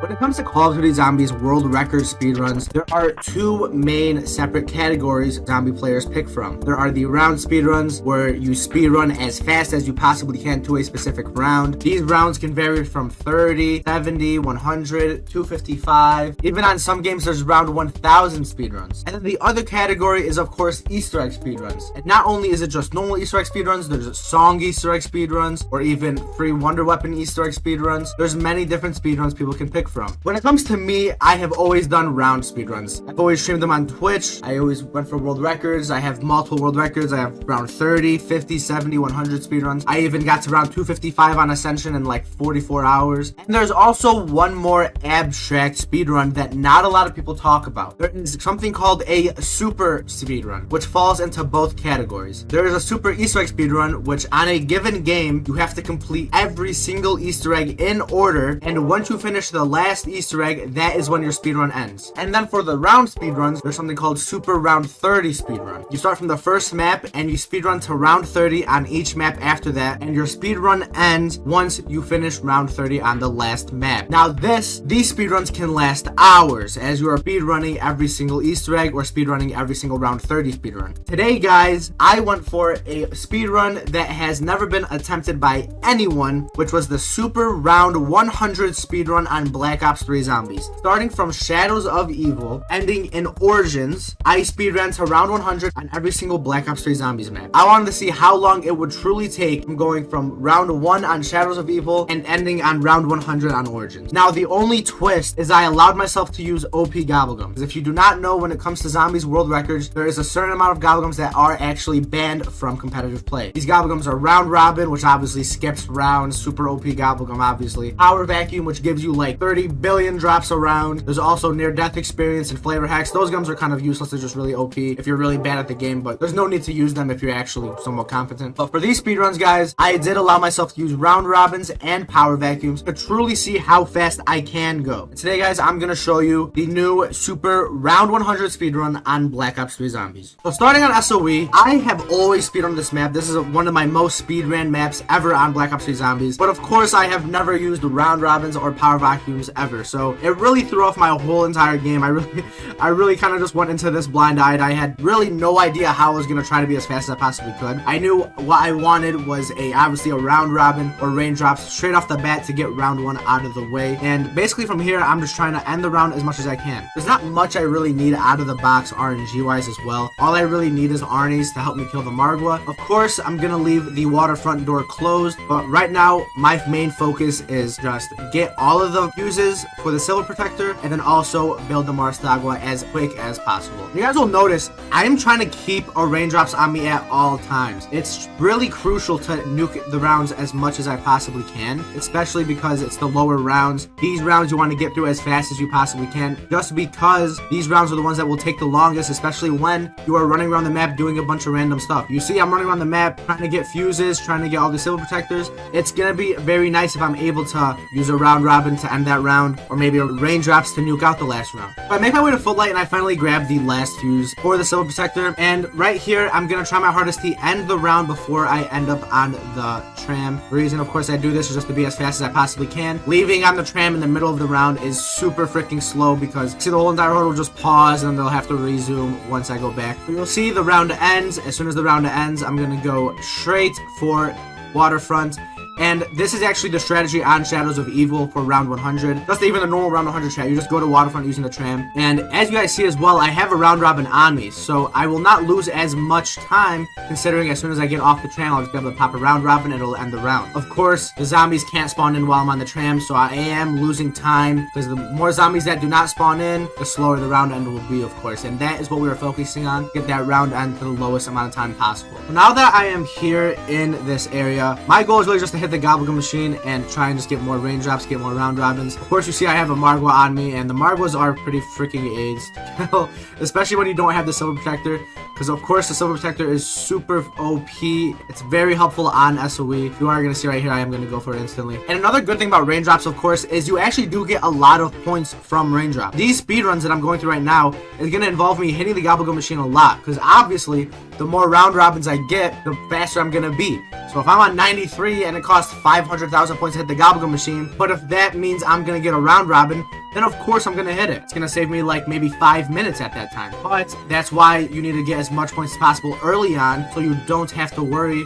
When it comes to Call of Duty Zombies world record speedruns, there are two main separate categories zombie players pick from. There are the round speedruns, where you speedrun as fast as you possibly can to a specific round. These rounds can vary from 30, 70, 100, 255. Even on some games, there's round 1000 speedruns. And then the other category is, of course, Easter egg speedruns. And not only is it just normal Easter egg speedruns, there's song Easter egg speedruns, or even free Wonder Weapon Easter egg speedruns. There's many different speedruns people can pick from. When it comes to me, I have always done round speedruns. I've always streamed them on Twitch. I always went for world records. I have multiple world records. I have around 30, 50, 70, 100 speedruns. I even got to around 255 on Ascension in like 44 hours. And there's also one more abstract speedrun that not a lot of people talk about. There is something called a super speedrun, which falls into both categories. There is a super Easter egg speedrun, which on a given game, you have to complete every single Easter egg in order. And once you finish the last Easter egg, that is when your speedrun ends. And then for the round speedruns, there's something called Super Round 30 speedrun. You start from the first map and you speedrun to round 30 on each map after that, and your speedrun ends once you finish round 30 on the last map. Now these speedruns can last hours as you are speedrunning every single Easter egg or speedrunning every single round 30 speedrun. Today, guys, I went for a speedrun that has never been attempted by anyone, which was the Super Round 100 speedrun on Black Ops 3 Zombies. Starting from Shadows of Evil, ending in Origins, I speedran to round 100 on every single Black Ops 3 Zombies map. I wanted to see how long it would truly take from going from round 1 on Shadows of Evil and ending on round 100 on Origins. Now, the only twist is I allowed myself to use OP gobblegums. Because if you do not know, when it comes to Zombies world records, there is a certain amount of gobblegums that are actually banned from competitive play. These gobblegums are Round Robin, which obviously skips rounds, super OP gobblegum, obviously. Power Vacuum, which gives you like 30 billion drops around. There's also Near Death Experience and Flavor Hacks. Those gums are kind of useless. They're just really OP if you're really bad at the game, but there's no need to use them if you're actually somewhat competent. But for these speedruns, guys, I did allow myself to use Round Robins and Power Vacuums to truly see how fast I can go. And today, guys, I'm going to show you the new Super Round 100 speedrun on Black Ops 3 Zombies. So starting on SOE, I have always speedrun this map. This is one of my most speedran maps ever on Black Ops 3 Zombies. But of course, I have never used Round Robins or Power Vacuums ever. So it really threw off my whole entire game. I really kind of just went into this blind-eyed. I had really no idea how I was going to try to be as fast as I possibly could. I knew what I wanted was obviously a Round Robin or raindrops straight off the bat to get round 1 out of the way. And basically from here, I'm just trying to end the round as much as I can. There's not much I really need out of the box RNG-wise as well. All I really need is Arnie's to help me kill the Margwa. Of course, I'm going to leave the waterfront door closed, but right now, my main focus is just get all of the fuses for the Silver Protector and then also build the Mars Zdawg as quick as possible. You guys will notice I'm trying to keep a raindrops on me at all times. It's really crucial to nuke the rounds as much as I possibly can, especially because it's the lower rounds. These rounds you want to get through as fast as you possibly can, just because these rounds are the ones that will take the longest, especially when you are running around the map doing a bunch of random stuff. You see I'm running around the map trying to get fuses, trying to get all the Silver Protectors. It's gonna be very nice if I'm able to use a Round Robin to end that round, or maybe a raindrops to nuke out the last round. I make my way to Footlight and I finally grab the last fuse for the Silver Protector, and right here I'm gonna try my hardest to end the round before I end up on the tram. The reason of course I do this is just to be as fast as I possibly can. Leaving on the tram in the middle of the round is super freaking slow because see the whole entire horde will just pause and they'll have to resume once I go back. But you'll see the round ends. As soon as the round ends, I'm gonna go straight for waterfront. And this is actually the strategy on Shadows of Evil for round 100. Just even the normal round 100 strat. You just go to waterfront using the tram. And as you guys see as well, I have a Round Robin on me. So I will not lose as much time, considering as soon as I get off the tram, I'll just be able to pop a Round Robin and it'll end the round. Of course, the zombies can't spawn in while I'm on the tram, so I am losing time, because the more zombies that do not spawn in, the slower the round end will be, of course. And that is what we were focusing on, get that round end to the lowest amount of time possible. So now that I am here in this area, my goal is really just to hit the gobblegum machine and try and just get more raindrops, get more Round Robins. Of course, you see I have a Margwa on me, and the Margwas are pretty freaking AIDS to kill, especially when you don't have the Silver Protector, because of course the Silver Protector is super OP. It's very helpful on SOE. You are going to see right here, I am going to go for it instantly. And another good thing about raindrops, of course, is you actually do get a lot of points from raindrops. These speedruns that I'm going through right now is going to involve me hitting the gobblegum machine a lot, because obviously the more Round Robins I get, the faster I'm going to be. So So if I'm on 93 and it costs 500,000 points to hit the Gobblegum machine, but if that means I'm gonna get a round robin, then of course I'm gonna hit it. It's gonna save me like maybe 5 minutes at that time. But that's why you need to get as much points as possible early on, so you don't have to worry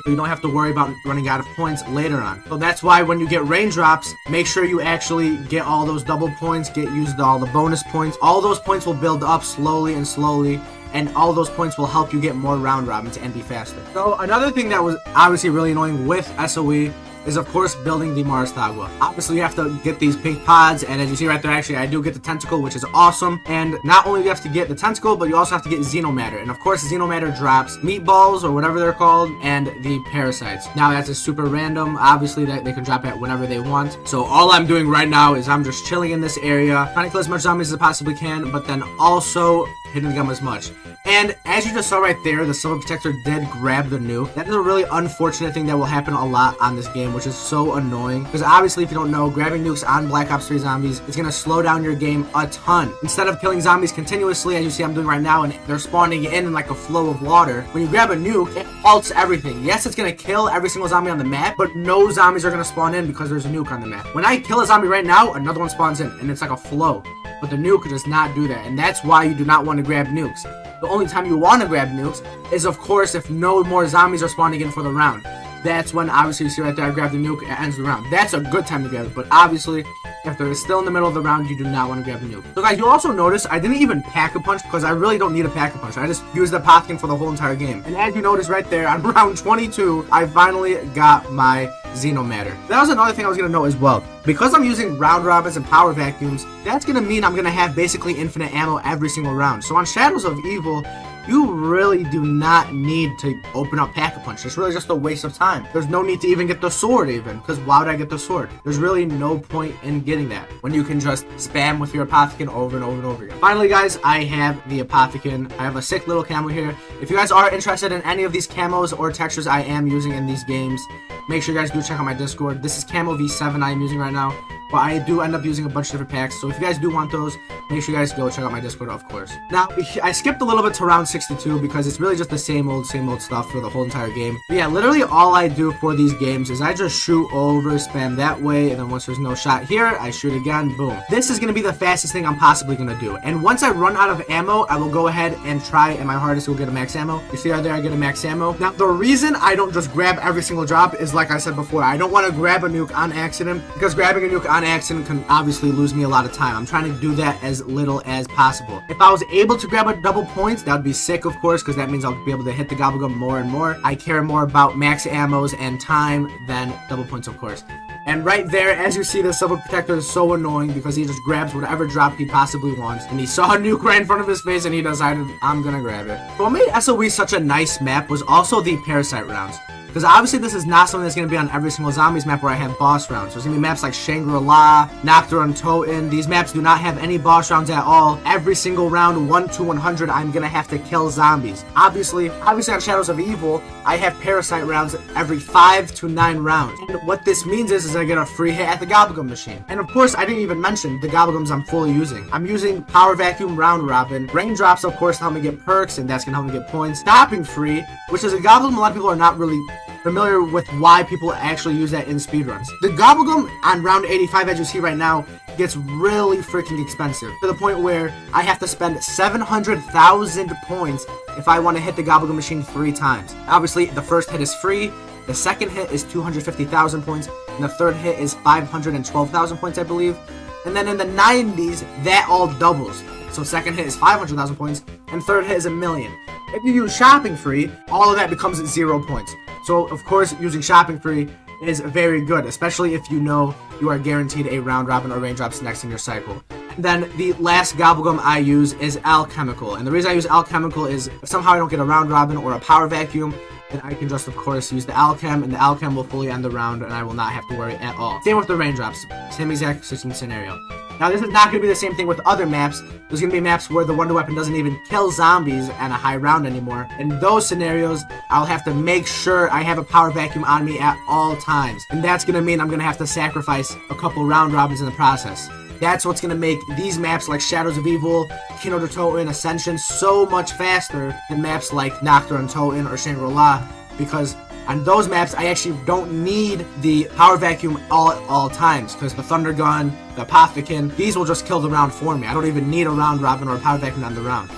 about running out of points later on. So that's why when you get raindrops, make sure you actually get all those double points, get used all the bonus points. All those points will build up slowly and slowly, and all those points will help you get more round robins and be faster. So another thing that was obviously really annoying with SOE is of course building the Mars Tagua. Obviously you have to get these pink pods, and as you see right there, actually I do get the tentacle, which is awesome. And not only do you have to get the tentacle, but you also have to get Xenomatter. And of course Xenomatter drops meatballs or whatever they're called and the parasites. Now that's a super random, obviously that they can drop it whenever they want. So all I'm doing right now is I'm just chilling in this area, trying to kill as much zombies as I possibly can, but then also hitting them as much. And as you just saw right there, the Silver Protector did grab the nuke. That is a really unfortunate thing that will happen a lot on this game, which is so annoying. Because obviously, if you don't know, grabbing nukes on Black Ops 3 zombies is going to slow down your game a ton. Instead of killing zombies continuously, as you see I'm doing right now, and they're spawning in like a flow of water, when you grab a nuke, it halts everything. Yes, it's going to kill every single zombie on the map, but no zombies are going to spawn in because there's a nuke on the map. When I kill a zombie right now, another one spawns in, and it's like a flow. But the nuke does not do that, and that's why you do not want to grab nukes. The only time you want to grab nukes is, of course, if no more zombies are spawning in for the round. That's when, obviously, you see right there, I grab the nuke, it ends the round. That's a good time to grab it, but obviously, if they're still in the middle of the round, you do not want to grab the nuke. So guys, you'll also notice I didn't even pack a punch because I really don't need a pack a punch. I just used the Apothicon for the whole entire game. And as you notice right there, on round 22, I finally got my Xenomatter. That was another thing I was going to note as well. Because I'm using round robins and power vacuums, that's going to mean I'm going to have basically infinite ammo every single round. So on Shadows of Evil, you really do not need to open up Pack-a-Punch. It's really just a waste of time. There's no need to even get the sword even, because why would I get the sword? There's really no point in getting that when you can just spam with your Apothicon over and over and over again. Finally, guys, I have the Apothicon. I have a sick little camo here. If you guys are interested in any of these camos or textures I am using in these games, make sure you guys do check out my Discord. This is Camo V7 I am using right now, but I do end up using a bunch of different packs. So if you guys do want those, make sure you guys go check out my Discord, of course. Now, I skipped a little bit to round 62 because it's really just the same old stuff for the whole entire game. But yeah, literally all I do for these games is I just shoot over, spam that way, and then once there's no shot here, I shoot again, boom. This is going to be the fastest thing I'm possibly going to do. And once I run out of ammo, I will go ahead and try at my hardest to get a max ammo. You see right there, I get a max ammo. Now, the reason I don't just grab every single drop is like I said before, I don't want to grab a nuke on accident, because grabbing a nuke on accident can obviously lose me a lot of time. I'm trying to do that as little as possible. If I was able to grab a double points, that would be sick, of course, because that means I'll be able to hit the Gobblegum more and more. I care more about max ammos and time than double points, of course. And right there, as you see, the Silver Protector is so annoying because he just grabs whatever drop he possibly wants. And he saw a nuke right in front of his face and he decided, I'm gonna grab it. So what made SOE such a nice map was also the parasite rounds. Because obviously this is not something that's going to be on every single zombies map where I have boss rounds. There's going to be maps like Shangri-La, Nacht Der Untoten. These maps do not have any boss rounds at all. Every single round, 1 to 100, I'm going to have to kill zombies. Obviously on Shadows of Evil, I have parasite rounds every 5 to 9 rounds. And what this means is I get a free hit at the Gobblegum machine. And of course, I didn't even mention the Gobblegums I'm fully using. I'm using Power Vacuum Round Robin. Raindrops, of course, help me get perks, and that's going to help me get points. Stopping Free, which is a Gobblegum a lot of people are not really familiar with why people actually use that in speedruns. The Gobblegum on round 85, as you see right now, gets really freaking expensive to the point where I have to spend 700,000 points if I want to hit the Gobblegum machine 3 times. Obviously, the first hit is free, the second hit is 250,000 points, and the third hit is 512,000 points, I believe. And then in the 90s, that all doubles. So second hit is 500,000 points, and third hit is 1,000,000. If you use Shopping Free, all of that becomes 0 points. So, of course, using Shopping Free is very good, especially if you know you are guaranteed a round robin or raindrops next in your cycle. Then the last Gobblegum I use is Alchemical. And the reason I use Alchemical is if somehow I don't get a round robin or a power vacuum, then I can just, of course, use the Alchem, and the Alchem will fully end the round, and I will not have to worry at all. Same with the raindrops. Same exact scenario. Now, this is not going to be the same thing with other maps. There's going to be maps where the Wonder Weapon doesn't even kill zombies at a high round anymore. In those scenarios, I'll have to make sure I have a power vacuum on me at all times. And that's going to mean I'm going to have to sacrifice a couple round robins in the process. That's what's going to make these maps like Shadows of Evil, Kino Der Toten, Ascension so much faster than maps like Nacht Der Untoten or Shangri-La, because On those maps, I actually don't need the power vacuum all times, because the thunder gun, the apothecon, these will just kill the round for me. I don't even need a round robin or a power vacuum on the round.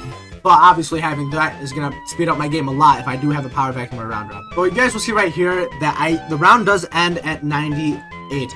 But obviously having that is going to speed up my game a lot if I do have a power vacuum or a round robin. So you guys will see right here that the round does end at 98.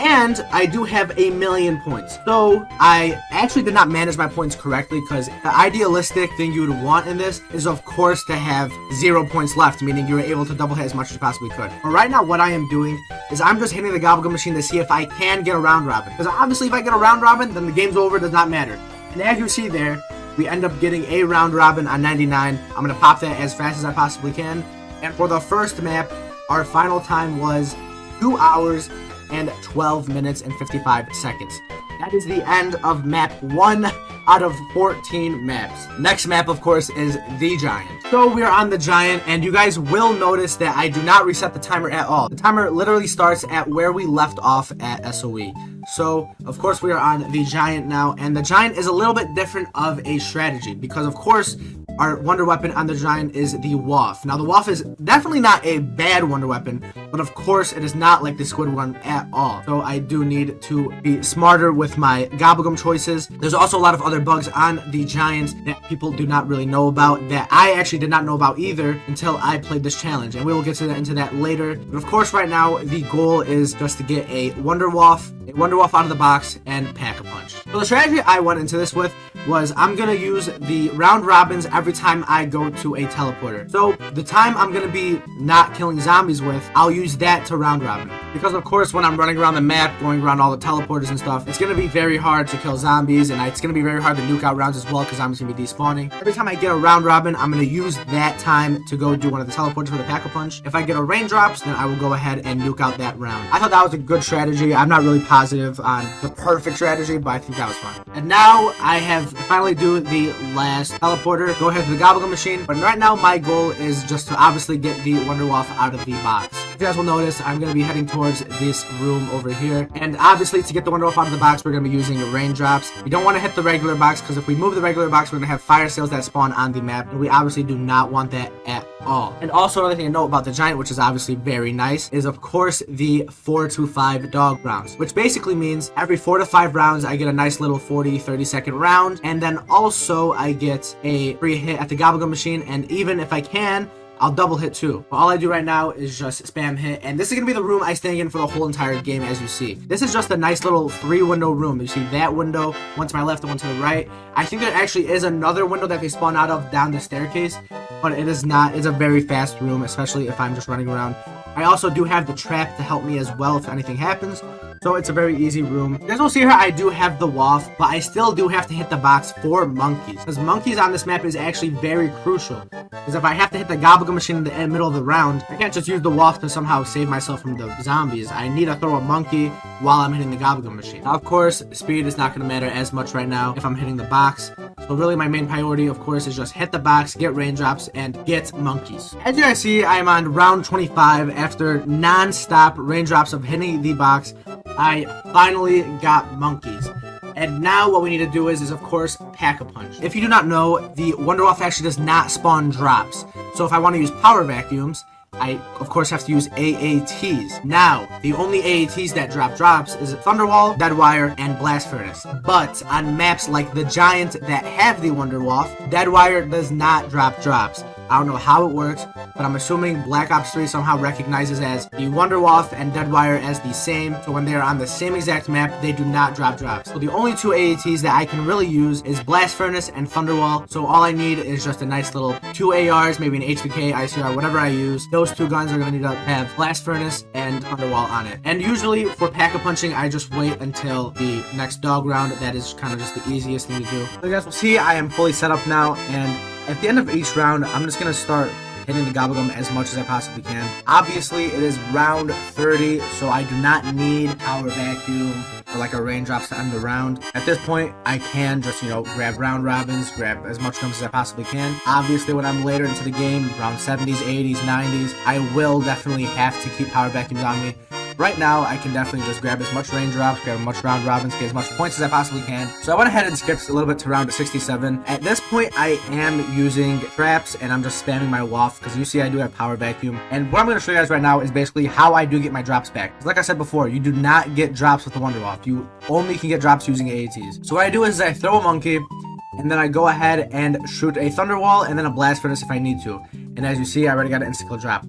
And I do have 1,000,000 points. So I actually did not manage my points correctly, because the idealistic thing you would want in this is, of course, to have 0 points left, meaning you were able to double hit as much as you possibly could. But right now, what I am doing is I'm just hitting the gobblegum machine to see if I can get a round robin. Because obviously, if I get a round robin, then the game's over. It does not matter. And as you see there, we end up getting a round robin on 99. I'm going to pop that as fast as I possibly can. And for the first map, our final time was 2 hours and 12 minutes and 55 seconds. That is the end of map 1 out of 14 maps. Next map, of course, is the Giant. So we are on the Giant, and you guys will notice that I do not reset the timer at all. The timer literally starts at where we left off at SOE. So, of course, we are on the Giant now, and the Giant is a little bit different of a strategy, because, of course, our wonder weapon on the Giant is the Waff. Now, the Waff is definitely not a bad wonder weapon, but of course, it is not like the Squid one at all. So I do need to be smarter with my gobblegum choices. There's also a lot of other bugs on the Giant that people do not really know about, that I actually did not know about either until I played this challenge, and we will get into that later. But of course, right now, the goal is just to get a Wonder Waff out of the box, and Pack-a-Punch. So the strategy I went into this with was I'm going to use the round robins every time I go to a teleporter. So the time I'm going to be not killing zombies with, I'll use that to round robin. Because of course when I'm running around the map, going around all the teleporters and stuff, it's going to be very hard to kill zombies, and it's going to be very hard to nuke out rounds as well, because zombies going to be despawning. Every time I get a round robin, I'm going to use that time to go do one of the teleporters for the Pack-a-Punch. If I get a raindrops, then I will go ahead and nuke out that round. I thought that was a good strategy. I'm not really positive on the perfect strategy, but I think that was fun. And now I have finally do the last teleporter, go ahead to the gobblegum machine. But right now my goal is just to obviously get the Wonder Waff out of the box. As you guys will notice, I'm going to be heading towards this room over here. And obviously to get the Wonder Waff out of the box, we're going to be using raindrops. We don't want to hit the regular box, because if we move the regular box, we're going to have fire sales that spawn on the map. And we obviously do not want that at all. And also another thing to note about the Giant, which is obviously very nice, is of course the 4 to 5 dog rounds, which basically means every 4 to 5 rounds I get a nice little 40-30 second round, and then also I get a free hit at the gobblegum machine, and even if I can, I'll double hit too. But all I do right now is just spam hit, and this is gonna be the room I stay in for the whole entire game. As you see, this is just a nice little 3-window room. You see that window, one to my left and one to the right. I think there actually is another window that they spawn out of down the staircase, but it is not. It's a very fast room, especially if I'm just running around. I also do have the trap to help me as well if anything happens. So it's a very easy room. You guys will see here I do have the Waff, but I still do have to hit the box for monkeys, because monkeys on this map is actually very crucial. Because if I have to hit the gobblegum machine in the middle of the round, I can't just use the Waff to somehow save myself from the zombies. I need to throw a monkey while I'm hitting the gobblegum machine. Now, of course, speed is not going to matter as much right now if I'm hitting the box. So really my main priority, of course, is just hit the box, get raindrops, and get monkeys. As you guys see, I'm on round 25 after non-stop raindrops of hitting the box. I finally got monkeys. And now what we need to do is of course, Pack-a-Punch. If you do not know, the Wonder Waff actually does not spawn drops. So if I want to use power vacuums, I, of course, have to use AATs. Now, the only AATs that drop drops is Thunderwall, Deadwire, and Blast Furnace. But on maps like the Giant that have the Wonder Waff, Deadwire does not drop drops. I don't know how it works, but I'm assuming Black Ops 3 somehow recognizes as the Wonder Waff and Deadwire as the same, so when they are on the same exact map, they do not drop drops. So the only 2 AATs that I can really use is Blast Furnace and Thunderwall, so all I need is just a nice little 2 ARs, maybe an HVK, ICR, whatever I use. Those 2 guns are going to need to have Blast Furnace and Thunderwall on it. And usually for Pack-a-Punching, I just wait until the next dog round. That is kind of just the easiest thing to do. So you guys will see I am fully set up now, and at the end of each round, I'm just going to start hitting the gobblegum as much as I possibly can. Obviously, it is round 30, so I do not need power vacuum or like a raindrops to end the round. At this point, I can just, grab round robins, grab as much numbers as I possibly can. Obviously, when I'm later into the game, around 70s, 80s, 90s, I will definitely have to keep power vacuums on me. right now I can definitely just grab as much raindrops, grab as much round robins, get as much points as I possibly can. So I went ahead and skipped a little bit to round 67. At this point, I am using traps and I'm just spamming my waft because you see I do have power vacuum. And what I'm going to show you guys right now is basically how I do get my drops back. Like I said before, you do not get drops with the Wonder Waft. You only can get drops using AATs. So what I do is I throw a monkey, and then I go ahead and shoot a thunder wall and then a blast furnace if I need to. And as you see, I already got an insta-kill drop.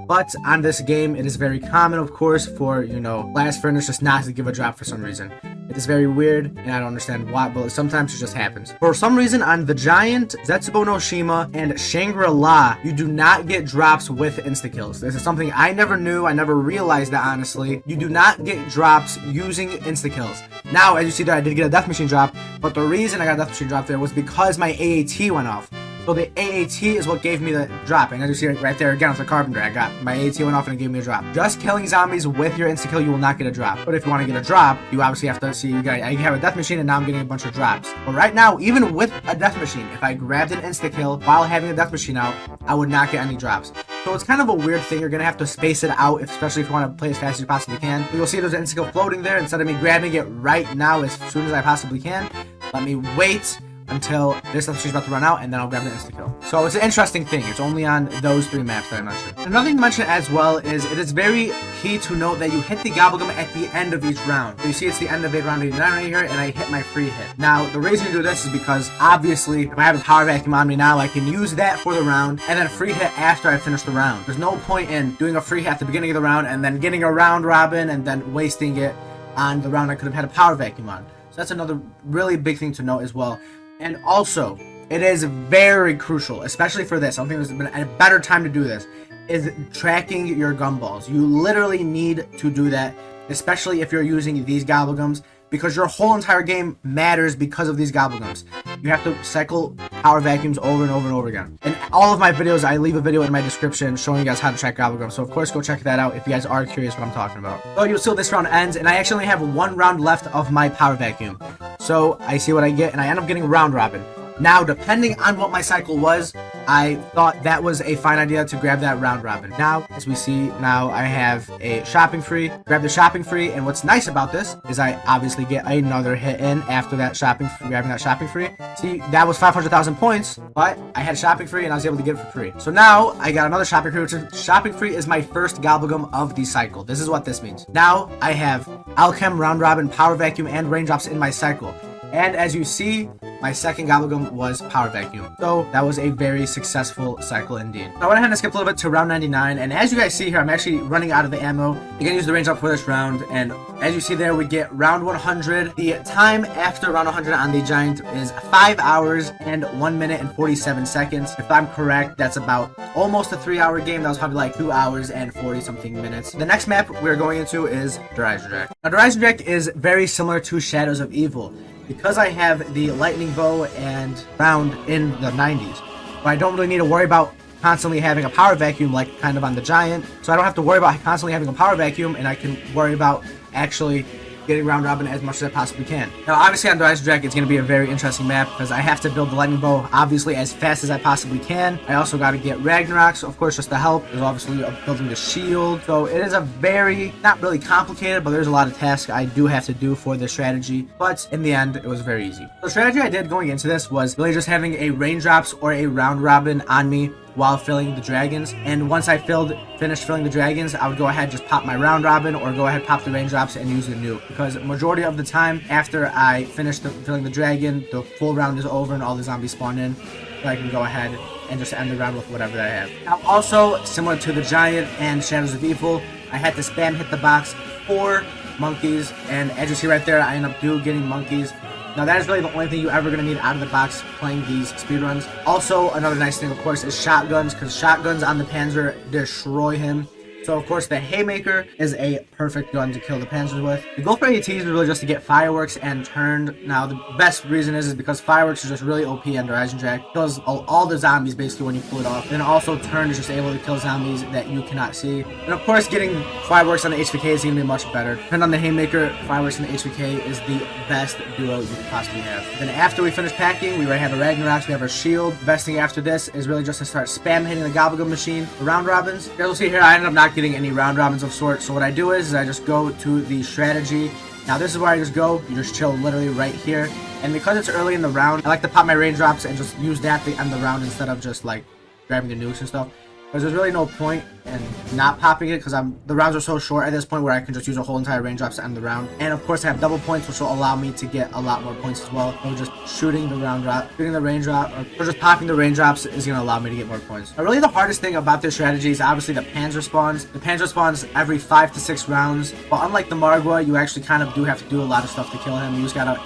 But on this game, it is very common, of course, for, you know, blast furnace just not to give a drop for some reason. It is very weird, and I don't understand why, but sometimes it just happens. For some reason, on the Giant, Zetsubuo No Shima, and Shangri-La, you do not get drops with insta-kills. This is something I never knew. I never realized that, honestly. You do not get drops using insta-kills. Now, as you see there, I did get a death machine drop, but the reason I got a death machine drop there was because my AAT went off. So the AAT is what gave me the drop. And as you see right there again with the carpenter, I got my AAT went off and it gave me a drop. Just killing zombies with your insta-kill, you will not get a drop. But if you want to get a drop, you obviously have to see, I have a death machine and now I'm getting a bunch of drops. But right now, even with a death machine, if I grabbed an insta-kill while having a death machine out, I would not get any drops. So it's kind of a weird thing. You're going to have to space it out, especially if you want to play as fast as you possibly can. But you'll see there's an insta-kill floating there. Instead of me grabbing it right now as soon as I possibly can, let me wait until this death machine's about to run out, and then I'll grab the insta-kill. So it's an interesting thing. It's only on those 3 maps that I mentioned. Another thing to mention as well is it is very key to note that you hit the gobblegum at the end of each round. So you see it's the end of round 89 right here, and I hit my free hit. Now, the reason you do this is because, obviously, if I have a power vacuum on me now, I can use that for the round, and then a free hit after I finish the round. There's no point in doing a free hit at the beginning of the round, and then getting a round robin, and then wasting it on the round I could have had a power vacuum on. So that's another really big thing to note as well. And also, it is very crucial, especially for this, something that's been a better time to do this, is tracking your gumballs. You literally need to do that, especially if you're using these gobblegums, because your whole entire game matters because of these gobblegums. You have to cycle power vacuums over and over and over again. In all of my videos, I leave a video in my description showing you guys how to track gobblegums, so of course go check that out if you guys are curious what I'm talking about. So you'll see this round ends, and I actually only have 1 round left of my power vacuum. So I see what I get, and I end up getting round robin. Now, depending on what my cycle was, I thought that was a fine idea to grab that round robin. Now, as we see, now I have a shopping free. Grab the shopping free, and what's nice about this is I obviously get another hit in after that grabbing that shopping free. See, that was 500,000 points, but I had shopping free and I was able to get it for free. So now I got another shopping free, which is shopping free is my first gobblegum of the cycle. This is what this means. Now I have Alchem, round robin, power vacuum, and raindrops in my cycle. And as you see, my second gobblegum was power vacuum. So that was a very successful cycle indeed. So I went ahead and skipped a little bit to round 99. And as you guys see here, I'm actually running out of the ammo. You're gonna use the raindrop for this round. And as you see there, we get round 100. The time after round 100 on the Giant is 5 hours and 1 minute and 47 seconds. If I'm correct, that's about almost a 3-hour game. That was probably like 2 hours and 40 something minutes. The next map we're going into is Der Eisendrache. Now, Der Eisendrache is very similar to Shadows of Evil, because I have the lightning bow and round in the 90s, but I don't really need to worry about constantly having a power vacuum like kind of on the Giant. So I don't have to worry about constantly having a power vacuum, and I can worry about actually getting round robin as much as I possibly can. Now, obviously on the Eisendrache, it's going to be a very interesting map because I have to build the lightning bow obviously as fast as I possibly can. I also got to get Ragnaroks, of course, just to help. There's obviously building the shield. So it is a very, not really complicated, but there's a lot of tasks I do have to do for this strategy. But in the end, it was very easy. The strategy I did going into this was really just having a raindrops or a round robin on me while filling the dragons, and once I finished filling the dragons, I would go ahead just pop my round robin or go ahead pop the raindrops and use the nuke, because majority of the time after I finish filling the dragon, the full round is over and all the zombies spawn in, so I can go ahead and just end the round with whatever that I have. Now, also similar to the Giant and Shadows of Evil, I had to spam hit the box for monkeys, and as you see right there, I end up getting monkeys. Now, that is really the only thing you're ever going to need out of the box playing these speedruns. Also, another nice thing, of course, is shotguns, because shotguns on the Panzer destroy him. So, of course, the Haymaker is a perfect gun to kill the Panzers with. The goal for ATs is really just to get fireworks and turned. Now, the best reason is because fireworks is just really OP under Eisendrache. Kills all the zombies, basically, when you pull it off. And also, turn is just able to kill zombies that you cannot see. And, of course, getting fireworks on the HVK is going to be much better. Depending on the Haymaker, fireworks on the HVK is the best duo you could possibly have. Then after we finish packing, we already have a Ragnaroks, we have our shield. The best thing after this is really just to start spam hitting the Gobblegum machine, the round robins. As you'll see here, I ended up not not getting any round robins of sorts. So what I do is I just go to the strategy. Now this is where I just go. You just chill literally right here. And because it's early in the round, I like to pop my raindrops and just use that to end the round instead of just like grabbing the nukes and stuff. Because there's really no point in not popping it, because the rounds are so short at this point where I can just use a whole entire raindrops to end the round. And of course I have double points, which will allow me to get a lot more points as well. So just shooting the raindrop, or just popping the raindrops is going to allow me to get more points. But really the hardest thing about this strategy is obviously the Panzer spawns. The Panzer spawns every 5 to 6 rounds. But unlike the Margwa, you actually kind of do have to do a lot of stuff to kill him. You just gotta...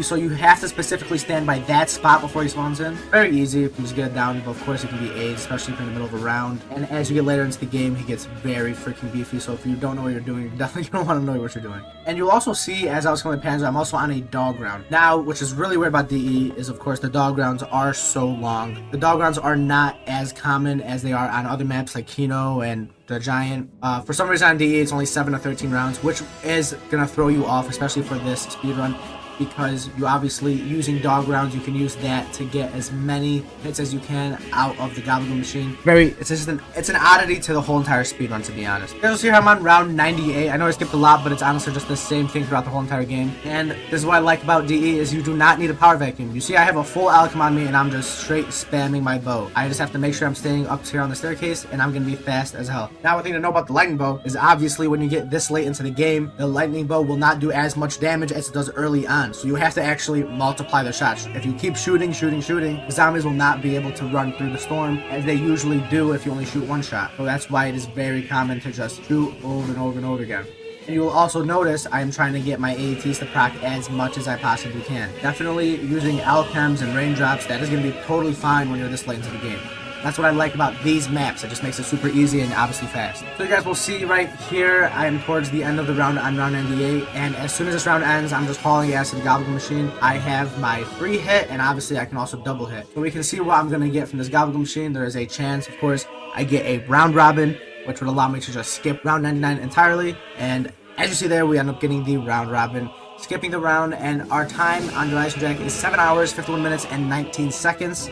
So you have to specifically stand by that spot before he spawns in. Very easy if you just get it down, but of course it can be AIDS, especially if you're in the middle of a round. And as you get later into the game, he gets very freaking beefy, so if you don't know what you're doing, you definitely don't want to know what you're doing. And you'll also see, as I was killing Panzer, I'm also on a dog round. Now, which is really weird about DE, is of course the dog rounds are so long. The dog rounds are not as common as they are on other maps like Kino and the Giant. For some reason on DE, it's only 7 to 13 rounds, which is going to throw you off, especially for this speedrun. Because you obviously, using dog rounds, you can use that to get as many hits as you can out of the Goblin machine. It's an oddity to the whole entire speedrun, to be honest. You guys see how I'm on round 98. I know I skipped a lot, but it's honestly just the same thing throughout the whole entire game. And this is what I like about DE, is you do not need a power vacuum. You see I have a full alchem on me and I'm just straight spamming my bow. I just have to make sure I'm staying up here on the staircase and I'm going to be fast as hell. Now, one thing to know about the lightning bow is obviously when you get this late into the game, the lightning bow will not do as much damage as it does early on. So you have to actually multiply their shots. If you keep shooting, the zombies will not be able to run through the storm as they usually do if you only shoot one shot. So that's why it is very common to just shoot over and over and over again. And you will also notice I am trying to get my AATs to proc as much as I possibly can. Definitely using alchems and raindrops, that is going to be totally fine when you're this late into the game. That's what I like about these maps. It just makes it super easy and obviously fast. So you guys will see right here, I am towards the end of the round on round 98. And as soon as this round ends, I'm just hauling ass to the Goblin machine. I have my free hit, and obviously I can also double hit. So we can see what I'm going to get from this Goblin machine. There is a chance, of course, I get a round robin, which would allow me to just skip round 99 entirely. And as you see there, we end up getting the round robin, skipping the round. And our time on the Eisendrache is 7 hours, 51 minutes, and 19 seconds.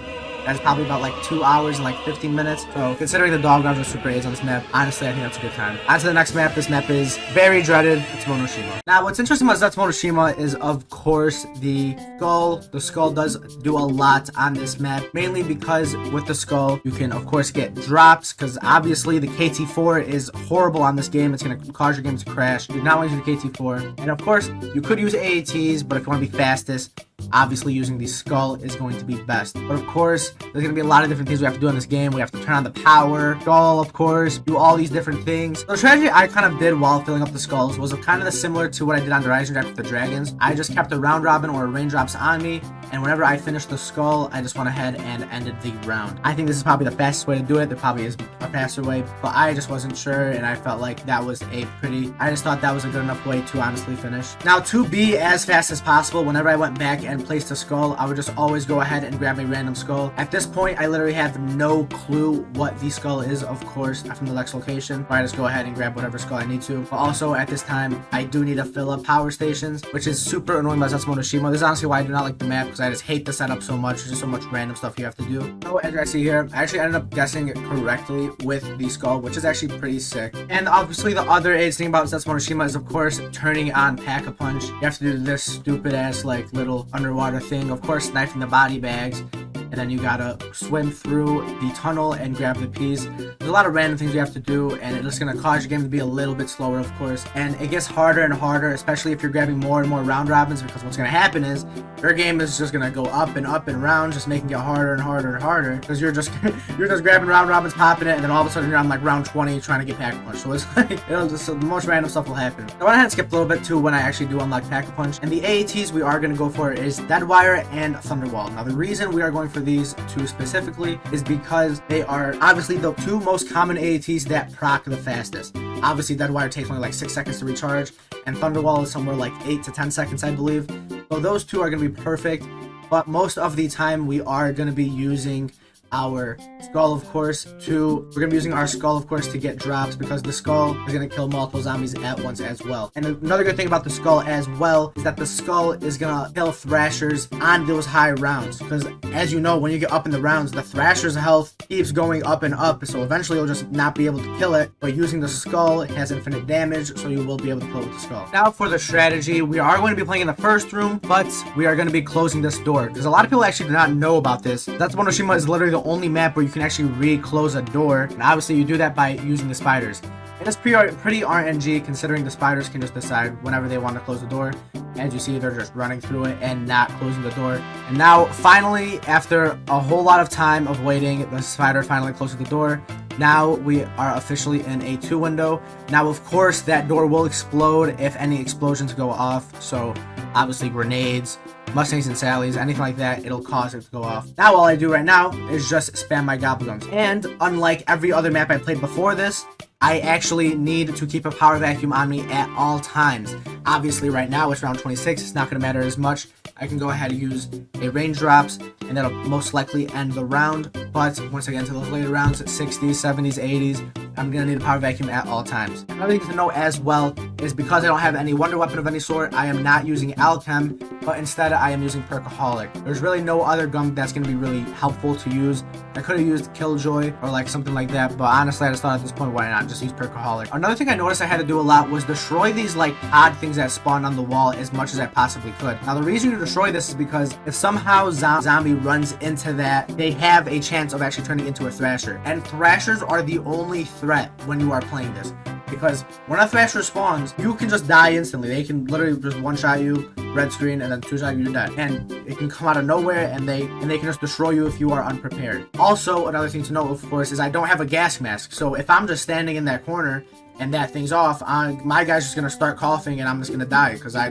That's probably about like 2 hours and like 15 minutes. So considering the dog rounds are super AIDS on this map, honestly, I think that's a good time. On to the next map. This map is very dreaded. Zetsubuo No Shima. Now, what's interesting about Zetsubuo No Shima is, of course, the skull. The skull does do a lot on this map, mainly because with the skull, you can, of course, get drops, because obviously the KT4 is horrible on this game. It's going to cause your game to crash. You do not want to use the KT4. And of course, you could use AATs, but if you want to be fastest, obviously using the skull is going to be best. But of course, there's going to be a lot of different things we have to do in this game. We have to turn on the power, skull, of course, do all these different things. So the strategy I kind of did while filling up the skulls was kind of similar to what I did on the Eisendrache with the dragons. I just kept a round robin or raindrops on me, and whenever I finished the skull, I just went ahead and ended the round. I think this is probably the fastest way to do it. There probably is a faster way, but I just wasn't sure, and I felt like that was I just thought that was a good enough way to honestly finish. Now, to be as fast as possible, whenever I went back and placed a skull, I would just always go ahead and grab a random skull. At this point, I literally have no clue what the skull is, of course, from the next location. So I just go ahead and grab whatever skull I need to. But also, at this time, I do need to fill up power stations, which is super annoying about Zetsubuo No Shima. This is honestly why I do not like the map, because I just hate the setup so much. There's just so much random stuff you have to do. So as I see here, I actually ended up guessing it correctly with the skull, which is actually pretty sick. And obviously, the other AIDS thing about Zetsubuo No Shima is, of course, turning on Pack-a-Punch. You have to do this stupid ass, like, little underwater thing. Of course, knifing the body bags. And then you gotta swim through the tunnel and grab the piece. There's a lot of random things you have to do, and it's just gonna cause your game to be a little bit slower, of course. And it gets harder and harder, especially if you're grabbing more and more round robins, because what's gonna happen is your game is just gonna go up and round, just making it harder and harder and harder. Because you're just grabbing round robins, popping it, and then all of a sudden you're on like round 20 trying to get Pack-a-Punch. So it's like the most random stuff will happen. I went ahead and skipped a little bit to when I actually do unlock Pack-a-Punch. And the AATs we are gonna go for is Deadwire and Thunderwall. Now the reason we are going for these two specifically is because they are obviously the two most common AATs that proc the fastest. Obviously, Deadwire takes only like 6 seconds to recharge, and Thunderwall is somewhere like 8 to 10 seconds, I believe. So those two are going to be perfect, but most of the time we are going to be using our skull, of course. We're gonna be using our skull, of course, to get drops, because the skull is gonna kill multiple zombies at once as well. And another good thing about the skull as well is that the skull is gonna kill thrashers on those high rounds, because as you know, when you get up in the rounds, the thrasher's health keeps going up and up, so eventually you'll just not be able to kill it. But using the skull, it has infinite damage, so you will be able to kill with the skull. Now for the strategy, we are going to be playing in the first room, but we are going to be closing this door, because a lot of people actually do not know about this. Zetsubuo No Shima is literally the only map where you can actually re-close a door, and obviously you do that by using the spiders. And it's pretty RNG, considering the spiders can just decide whenever they want to close the door. As you see, they're just running through it and not closing the door. And now, finally, after a whole lot of time of waiting, the spider finally closes the door. Now we are officially in a 2 window. Now, of course, that door will explode if any explosions go off. So, obviously, grenades, Mustangs and Sallies, anything like that, it'll cause it to go off. Now, all I do right now is just spam my goblin guns. And unlike every other map I played before this, I actually need to keep a power vacuum on me at all times. Obviously, right now, it's round 26. It's not going to matter as much. I can go ahead and use a range drops, and that'll most likely end the round. But once again, to those later rounds, 60s, 70s, 80s, I'm going to need a power vacuum at all times. Another thing to know as well is because I don't have any wonder weapon of any sort, I am not using alchem, but instead I am using perkaholic. There's really no other gun that's going to be really helpful to use. I could have used killjoy or like something like that, but honestly I just thought at this point, why not just use perkaholic. Another thing I noticed I had to do a lot was destroy these like odd things that spawn on the wall as much as I possibly could. Now the reason to destroy this is because if somehow zombie runs into that, they have a chance of actually turning into a thrasher, and thrashers are the only threat when you are playing this. Because when a thrasher spawns, you can just die instantly. They can literally just one-shot you, red screen, and then 2-shot you, you're dead. And it can come out of nowhere, and they can just destroy you if you are unprepared. Also, another thing to note, of course, is I don't have a gas mask. So if I'm just standing in that corner and that thing's off, my guy's just gonna start coughing, and I'm just gonna die because I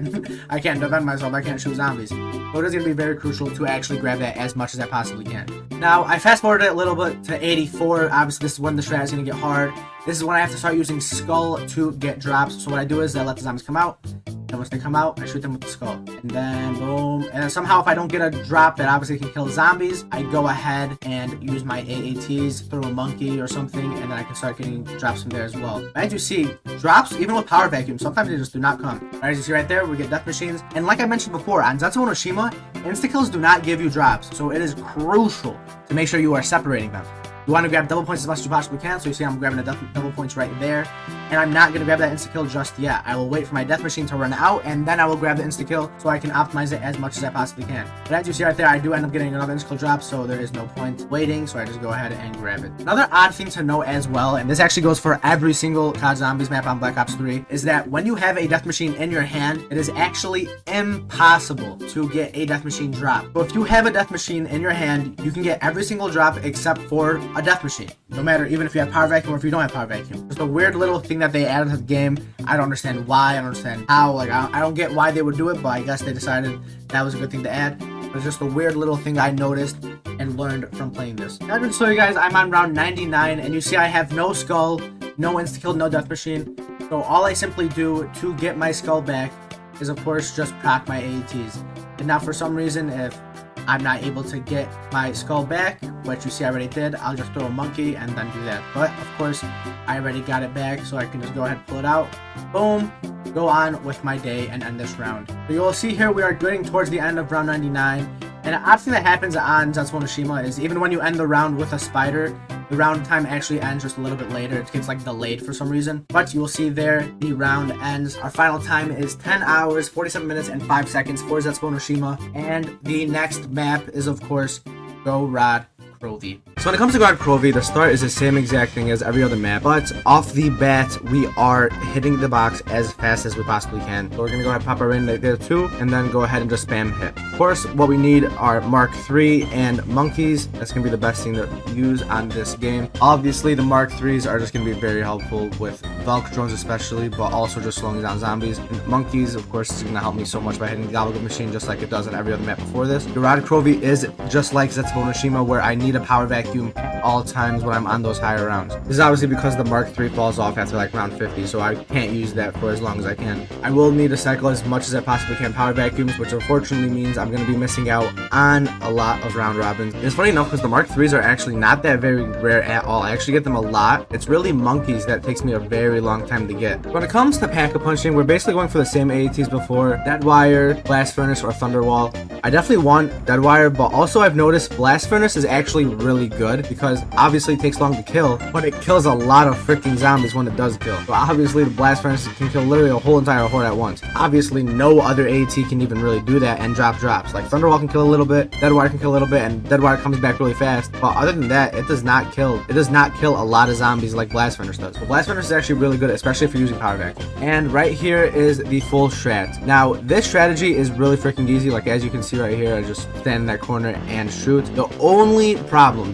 can't defend myself. I can't shoot zombies. So it is gonna be very crucial to actually grab that as much as I possibly can. Now, I fast-forwarded it a little bit to 84. Obviously, this is when the strat is gonna get hard. This is when I have to start using skull to get drops. So what I do is I let the zombies come out. And once they come out, I shoot them with the skull. And then boom. And then somehow if I don't get a drop that obviously can kill zombies, I go ahead and use my AATs, throw a monkey or something, and then I can start getting drops from there as well. As you see, drops, even with power vacuum, sometimes they just do not come. As you see right there, we get death machines. And like I mentioned before, on Zetsubuo No Shima, insta-kills do not give you drops. So it is crucial to make sure you are separating them. You want to grab double points as much as you possibly can, so you see I'm grabbing the double points right there. And I'm not going to grab that insta-kill just yet. I will wait for my death machine to run out, and then I will grab the insta-kill so I can optimize it as much as I possibly can. But as you see right there, I do end up getting another insta-kill drop, so there is no point waiting, so I just go ahead and grab it. Another odd thing to know as well, and this actually goes for every single COD Zombies map on Black Ops 3, is that when you have a death machine in your hand, it is actually impossible to get a death machine drop. So if you have a death machine in your hand, you can get every single drop except for a death machine. No matter, even if you have power vacuum or if you don't have power vacuum. Just a weird little thing that they added to the game. I don't understand why, I don't understand how, like, I don't get why they would do it, but I guess they decided that was a good thing to add. It's just a weird little thing I noticed and learned from playing this. Now, just so you guys, I'm on round 99, and you see I have no skull, no insta-kill, no death machine. So all I simply do to get my skull back is, of course, just proc my AETs. And now, for some reason, if I'm not able to get my skull back, which you see I already did, I'll just throw a monkey and then do that. But, of course, I already got it back, so I can just go ahead and pull it out. Boom. Go on with my day and end this round. So you'll see here we are getting towards the end of round 99. And an odd thing that happens on Zetsubuo No Shima is even when you end the round with a spider, the round time actually ends just a little bit later. It gets like delayed for some reason. But you will see there, the round ends. Our final time is 10 hours, 47 minutes, and 5 seconds for Zetsubuo No Shima. And the next map is, of course, Gorod Krovi. So when it comes to Gorod Krovi, the start is the same exact thing as every other map, but off the bat, we are hitting the box as fast as we possibly can. So we're gonna go ahead and pop our in there too, and then go ahead and just spam hit. Of course, what we need are Mark III and monkeys. That's gonna be the best thing to use on this game. Obviously, the Mark IIIs are just gonna be very helpful with Valk drones especially, but also just slowing down zombies. And monkeys, of course, is gonna help me so much by hitting the gobble machine just like it does in every other map before this. Gorod Krovi is just like Zetsubuo No Shima, where I need a power vacuum at all times when I'm on those higher rounds. This is obviously because the Mark III falls off after like round 50, so I can't use that for as long as I can. I will need to cycle as much as I possibly can power vacuums, which unfortunately means I'm going to be missing out on a lot of round robins. It's funny enough because the Mark IIIs are actually not that very rare at all. I actually get them a lot. It's really monkeys that takes me a very long time to get. When it comes to pack-a-punching, we're basically going for the same AATs before. Deadwire, Blast Furnace, or Thunderwall. I definitely want Deadwire, but also I've noticed Blast Furnace is actually really good because obviously it takes long to kill, but it kills a lot of freaking zombies when it does kill. So obviously the Blast Furnace can kill literally a whole entire horde at once. Obviously no other AAT can even really do that and drop drops. Like Thunderwall can kill a little bit, Deadwire can kill a little bit, and Deadwire comes back really fast. But other than that, it does not kill a lot of zombies like Blast Furnace does. But Blast Furnace is actually really good, especially if you're using Power Vacuum. And right here is the full strat. Now this strategy is really freaking easy. Like as you can see right here, I just stand in that corner and shoot. The only problem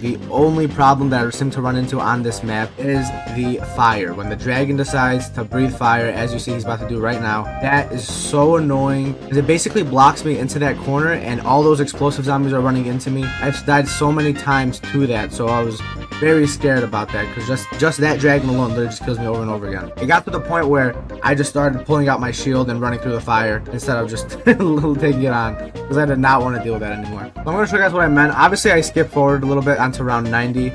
that I seem to run into on this map is the fire. When the dragon decides to breathe fire, as you see he's about to do right now, that is so annoying because it basically blocks me into that corner and all those explosive zombies are running into me. I've died so many times to that, so I was very scared about that because just that dragon alone literally just kills me over and over again. It got to the point where I just started pulling out my shield and running through the fire instead of just taking it on because I did not want to deal with that anymore. So I'm going to show you guys what I meant. Obviously I skipped forward a little bit onto round 90.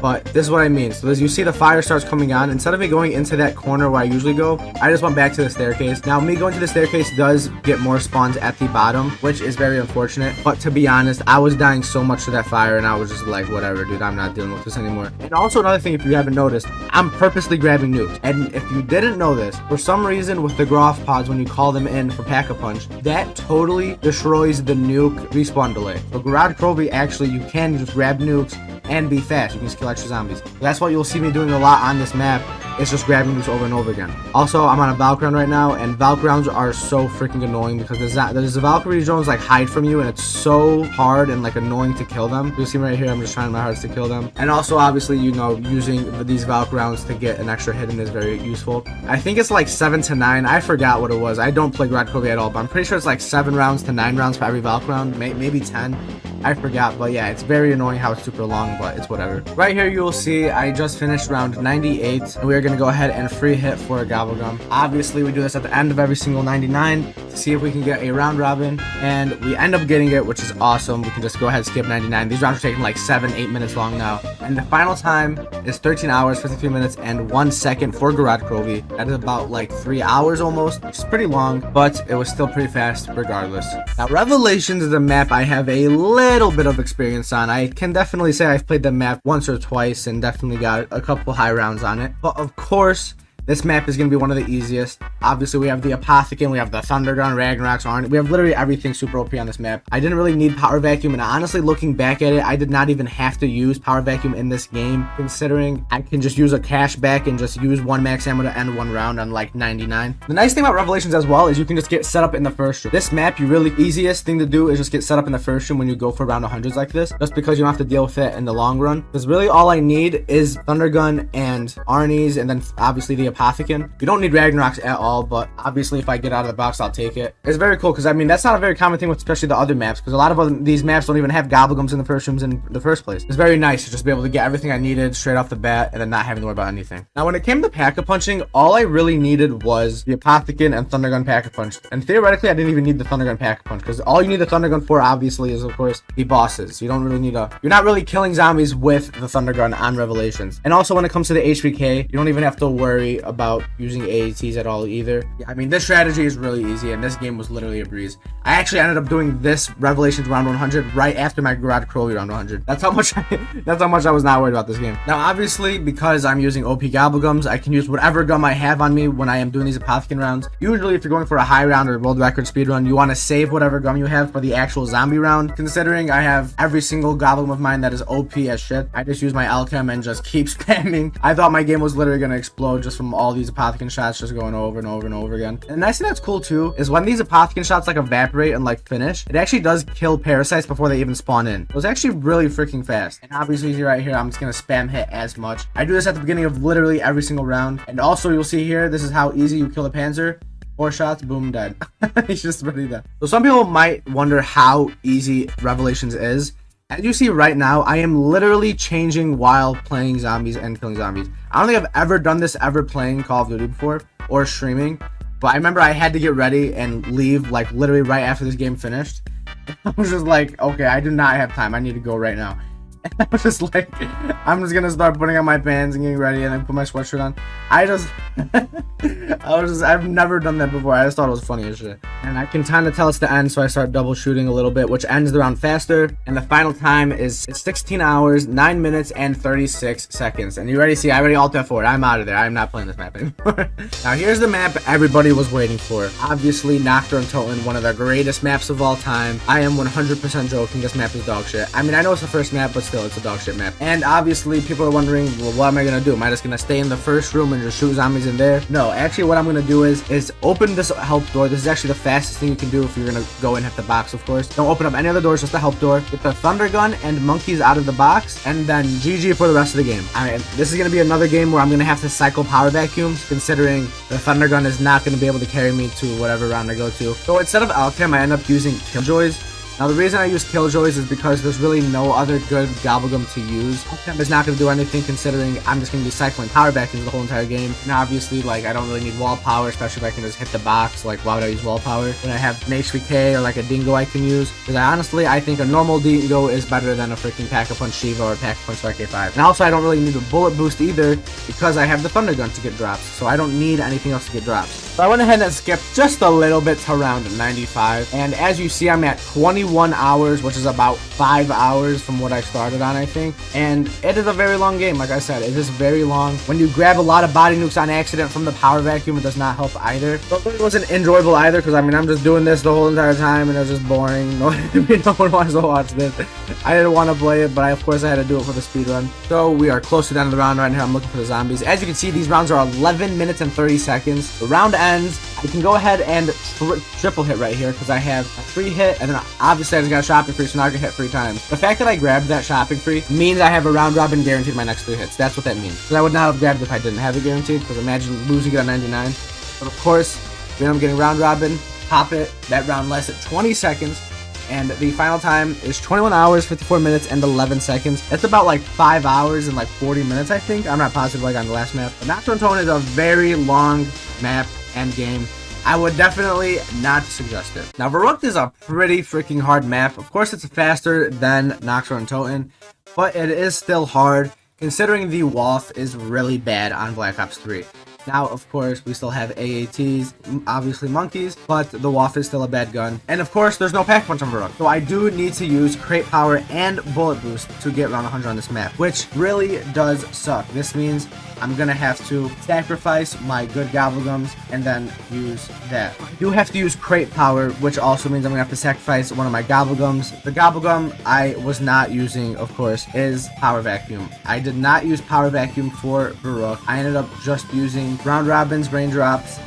But this is what I mean. So as you see the fire starts coming on, instead of me going into that corner where I usually go, I just went back to the staircase. Now me going to the staircase does get more spawns at the bottom, which is very unfortunate. But to be honest, I was dying so much to that fire and I was just like, whatever, dude, I'm not dealing with this anymore. And also another thing, if you haven't noticed, I'm purposely grabbing nukes. And if you didn't know this, for some reason with the Groff pods, when you call them in for Pack-a-Punch, that totally destroys the nuke respawn delay. So Gorod Krovi, actually, you can just grab nukes and be fast. You can just kill extra zombies. That's what you'll see me doing a lot on this map. It's just grabbing these over and over again. Also, I'm on a Valk round right now, and Valk rounds are so freaking annoying because there's the Valkyrie drones like hide from you, and it's so hard and like annoying to kill them. You'll see me right here, I'm just trying my hardest to kill them. And also, obviously, you know, using these Valk rounds to get an extra hit in is very useful. I think it's like 7 to 9. I forgot what it was. I don't play Gorod Krovi at all, but I'm pretty sure it's like 7 rounds to 9 rounds for every Valk round, maybe 10. I forgot, but yeah, it's very annoying how it's super long, but it's whatever. Right here, you will see I just finished round 98, and we are going to go ahead and free hit for a Gobblegum. Obviously, we do this at the end of every single 99 to see if we can get a round robin, and we end up getting it, which is awesome. We can just go ahead and skip 99. These rounds are taking like 7-8 minutes long now, and the final time is 13 hours, 53 minutes, and 1 second for Gorod Krovi. That is about like 3 hours almost, which is pretty long, but it was still pretty fast regardless. Now, Revelations is a map I have a little bit of experience on. I can definitely say I've played the map once or twice and definitely got a couple high rounds on it. But of course, this map is going to be one of the easiest. Obviously, we have the Apothecon, we have the Thundergun, Ragnarok's Arn. We have literally everything super OP on this map. I didn't really need Power Vacuum, and honestly, looking back at it, I did not even have to use Power Vacuum in this game, considering I can just use a cashback and just use 1 max ammo to end 1 round on like 99. The nice thing about Revelations as well is you can just get set up in the first room. This map, you really easiest thing to do is just get set up in the first room when you go for round 100s like this, just because you don't have to deal with it in the long run. Because really all I need is Thundergun and Arnie's, and then obviously the Apothecon. You don't need Ragnarok's at all, but obviously if I get out of the box, I'll take it. It's very cool because I mean that's not a very common thing with especially the other maps, because a lot of these maps don't even have Gobblegums in the first rooms in the first place. It's very nice to just be able to get everything I needed straight off the bat and then not having to worry about anything. Now when it came to Pack-a-Punching, all I really needed was the Apothecon and Thundergun Pack-a-Punch, and theoretically I didn't even need the Thundergun Pack-a-Punch because all you need the Thundergun for obviously is of course the bosses. You don't really need you're not really killing zombies with the Thundergun on Revelations. And also when it comes to the HVK, you don't even have to worry about using AATs at all either. I mean, this strategy is really easy, and this game was literally a breeze. I actually ended up doing this Revelations round 100 right after my Gorod Krovi round 100. That's how much I was not worried about this game. Now, obviously, because I'm using OP Gobblegums, I can use whatever gum I have on me when I am doing these Apothecon rounds. Usually, if you're going for a high round or world record speed run, you want to save whatever gum you have for the actual zombie round. Considering I have every single Gobblegum of mine that is OP as shit, I just use my alchem and just keep spamming. I thought my game was literally going to explode just from all these apothecon shots just going over and over and over again. And the nice thing that's cool too is when these apothecon shots like evaporate and like finish, it actually does kill parasites before they even spawn in. It was actually really freaking fast. And obviously right here, I'm just gonna spam hit as much. I do this at the beginning of literally every single round. And also you'll see here, this is how easy you kill the Panzer. 4 shots, boom, dead. He's just really dead. So some people might wonder how easy Revelations is. As you see right now, I am literally changing while playing zombies and killing zombies. I don't think I've ever done this ever playing Call of Duty before or streaming. But I remember I had to get ready and leave like literally right after this game finished. I was just like, okay, I do not have time. I need to go right now. And I was just like, I'm just gonna start putting on my pants and getting ready and then put my sweatshirt on. I've never done that before. I just thought it was funny as shit. And I can kind of tell it's the end, so I start double shooting a little bit, which ends the round faster. And the final time is 16 hours, 9 minutes, and 36 seconds. And you already see, I already alt F4. I'm out of there. I'm not playing this map anymore. Now here's the map everybody was waiting for. Obviously, Nacht Der Untoten, one of the greatest maps of all time. I am 100% joking. This map is dog shit. I mean, I know it's the first map, but still, it's a dog shit map. And obviously, people are wondering, well, what am I gonna do? Am I just gonna stay in the first room and just shoot zombies in there? No, actually, what I'm gonna do is open this help door. This is actually the fastest thing you can do if you're gonna go and hit the box, of course. Don't open up any other doors, just the help door. Get the thunder gun and monkeys out of the box, and then GG for the rest of the game. This is gonna be another game where I'm gonna have to cycle power vacuums, considering the thunder gun is not gonna be able to carry me to whatever round I go to. So instead of Alchem, I end up using Killjoys. Now, the reason I use Killjoys is because there's really no other good Gobblegum to use. Alchem is not going to do anything considering I'm just going to be cycling power vacuums the whole entire game. And obviously, like, I don't really need wall power, especially if I can just hit the box. Like, why would I use wall power when I have an HVK or like a Dingo I can use? Because I think a normal Dingo is better than a freaking Pack-a-Punch Shiva or Pack-a-Punch RK5. And also, I don't really need a bullet boost either because I have the Thunder Gun to get drops. So I don't need anything else to get drops. So I went ahead and skipped just a little bit to round 95. And as you see, I'm at 21 hours, which is about 5 hours from what I started on, I think. And it is a very long game. Like I said, it is very long. When you grab a lot of body nukes on accident from the power vacuum, it does not help either. But it wasn't enjoyable either, because I mean, I'm just doing this the whole entire time and it's just boring. No one wants to watch this. I didn't want to play it, but of course I had to do it for the speed run. So we are close to the end of the round right now. I'm looking for the zombies. As you can see, these rounds are 11 minutes and 30 seconds. The round ends. I can go ahead and triple hit right here because I have a free hit, and then obviously I just got a shopping free, so now I can hit 3 times. The fact that I grabbed that shopping free means I have a round robin guaranteed my next 3 hits. That's what that means. Because I would not have grabbed it if I didn't have it guaranteed, because imagine losing it on 99. But of course, we end up getting round robin, pop it. That round lasted 20 seconds. And the final time is 21 hours, 54 minutes, and 11 seconds. That's about like 5 hours and like 40 minutes, I think. I'm not positive like on the last map. But Nacht Der Untoten is a very long map and game. I would definitely not suggest it. Now, Verruckt is a pretty freaking hard map. Of course, it's faster than Nacht Der Untoten, but it is still hard, considering the WAF is really bad on Black Ops 3. Now, of course, we still have AATs, obviously monkeys, but the WAF is still a bad gun. And of course, there's no pack punch on Verruckt. So I do need to use crate power and bullet boost to get around 100 on this map, which really does suck. This means I'm gonna have to sacrifice my good Gobblegums and then use that. I do have to use crate power, which also means I'm gonna have to sacrifice one of my Gobblegums. The Gobblegum I was not using, of course, is Power Vacuum. I did not use Power Vacuum for Verruckt. I ended up just using round robins, raindrops,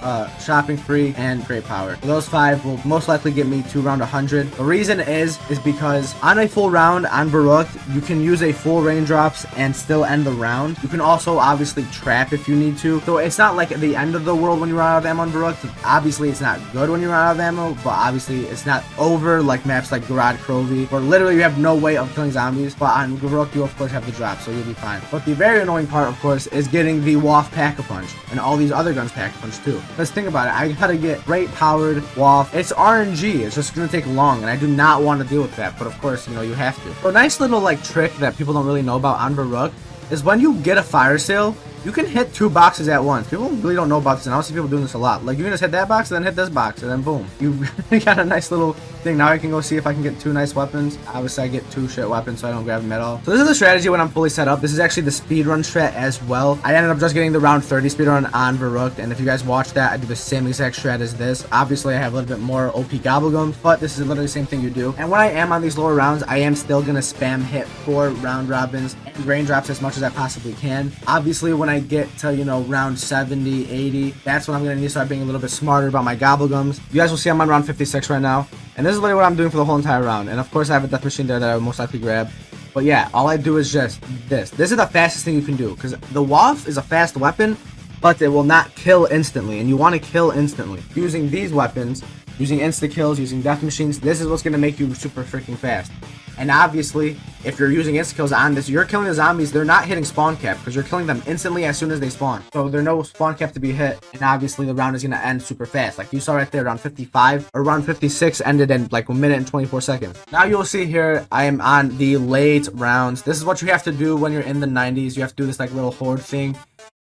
shopping free, and crate power. Those 5 will most likely get me to round 100. The reason is because on a full round on Verruckt, you can use a full raindrops and still end the round. You can also obviously trap if you need to. So it's not like the end of the world when you run out of ammo on Verruckt. Obviously, it's not good when you run out of ammo, but obviously it's not over like maps like Gorod Krovi, where literally you have no way of killing zombies. But on Verruckt, you of course have the drop, so you'll be fine. But the very annoying part, of course, is getting the WAF Pack-a-Punch, and all these other guns Pack-a-Punch too. Let's think about it. I gotta get great powered WAF. It's RNG. It's just gonna take long, and I do not want to deal with that. But of course, you know, you have to. So a nice little like trick that people don't really know about on Verruckt is when you get a fire sale, you can hit 2 boxes at once. People really don't know about this, and I don't see people doing this a lot. Like, you can just hit that box, and then hit this box, and then boom. You got a nice little thing. Now I can go see if I can get 2 nice weapons. Obviously, I get 2 shit weapons, so I don't grab them at all. So this is the strategy when I'm fully set up. This is actually the speedrun strat as well. I ended up just getting the round 30 speedrun on Verruckt, and if you guys watch that, I do the same exact strat as this. Obviously, I have a little bit more OP Gobblegum, but this is literally the same thing you do. And when I am on these lower rounds, I am still gonna spam hit 4 round robins and raindrops as much as I possibly can. Obviously, when when I get to, you know, round 70, 80, that's when I'm going to need to start being a little bit smarter about my gobblegums. You guys will see I'm on round 56 right now. And this is literally what I'm doing for the whole entire round. And of course I have a death machine there that I would most likely grab. But yeah, all I do is just this. This is the fastest thing you can do. Because the Waff is a fast weapon, but it will not kill instantly. And you want to kill instantly. Using these weapons, using insta-kills, using death machines, this is what's going to make you super freaking fast. And obviously, if you're using insta-kills on this, you're killing the zombies. They're not hitting spawn cap because you're killing them instantly as soon as they spawn. So there's no spawn cap to be hit. And obviously, the round is going to end super fast. Like you saw right there, round 55 or round 56 ended in like 1 minute and 24 seconds. Now you'll see here, I am on the late rounds. This is what you have to do when you're in the 90s. You have to do this like little horde thing.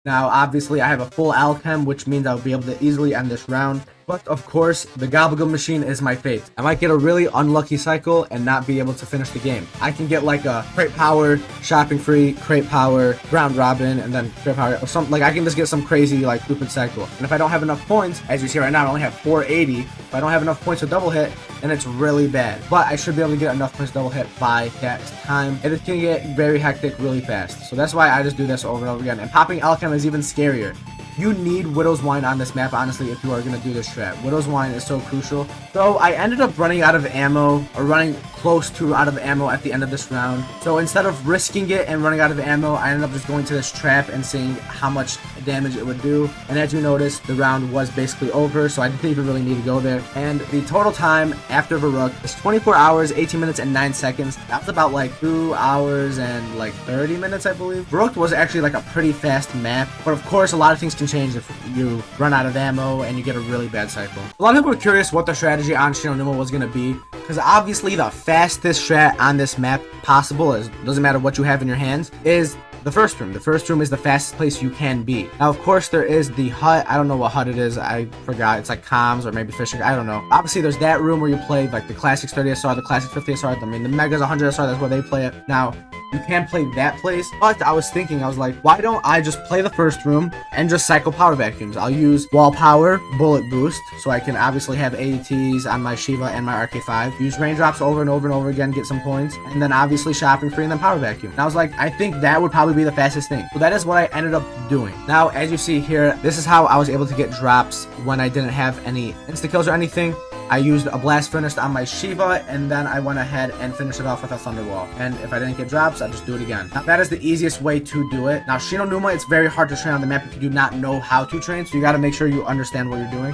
Now, obviously, I have a full alchem, which means I'll be able to easily end this round. But, of course, the Gobblegum machine is my fate. I might get a really unlucky cycle and not be able to finish the game. I can get, like, a crate power, shopping free, crate power, round robin, and then crate power, or something. Like, I can just get some crazy, like, stupid cycle. And if I don't have enough points, as you see right now, I only have 480. If I don't have enough points to double hit, then it's really bad. But I should be able to get enough points to double hit by that time. And it can get very hectic really fast. So that's why I just do this over and over again. And popping alchem is even scarier. You need Widow's Wine on this map, honestly, if you are going to do this strat. Widow's Wine is so crucial. So I ended up running out of ammo, or running close to out of ammo at the end of this round. So instead of risking it and running out of ammo, I ended up just going to this trap and seeing how much damage it would do. And as you notice, the round was basically over, so I didn't even really need to go there. And the total time after Verruckt is 24 hours, 18 minutes, and 9 seconds. That's about like 2 hours and like 30 minutes, I believe. Verruckt was actually like a pretty fast map, but of course, a lot of things can change if you run out of ammo and you get a really bad cycle. A lot of people are curious what the strategy on Shi No Numa was going to be, because obviously the fastest strat on this map possible, is doesn't matter what you have in your hands, is the first room. The first room is the fastest place you can be. Now, of course, there is the hut. I don't know what hut it is. I forgot. It's like comms or maybe fishing. I don't know. Obviously, there's that room where you play like the classics 30 SR, the classics 50 SR. I mean, the megas 100 SR. That's where they play it. Now, you can play that place, but I was thinking, I was like, why don't I just play the first room and just cycle power vacuums? I'll use wall power, bullet boost, so I can obviously have ADTs on my Shiva and my RK5. Use raindrops over and over and over again, get some points, and then obviously shopping free and then power vacuum. And I was like, I think that would probably be the fastest thing. So that is what I ended up doing. Now, as you see here, this is how I was able to get drops when I didn't have any insta-kills or anything. I used a blast furnace on my Shiva, and then I went ahead and finished it off with a Thunderwall. And if I didn't get drops, I'd just do it again. Now, that is the easiest way to do it. Now, Shi No Numa, it's very hard to train on the map if you do not know how to train, so you gotta make sure you understand what you're doing.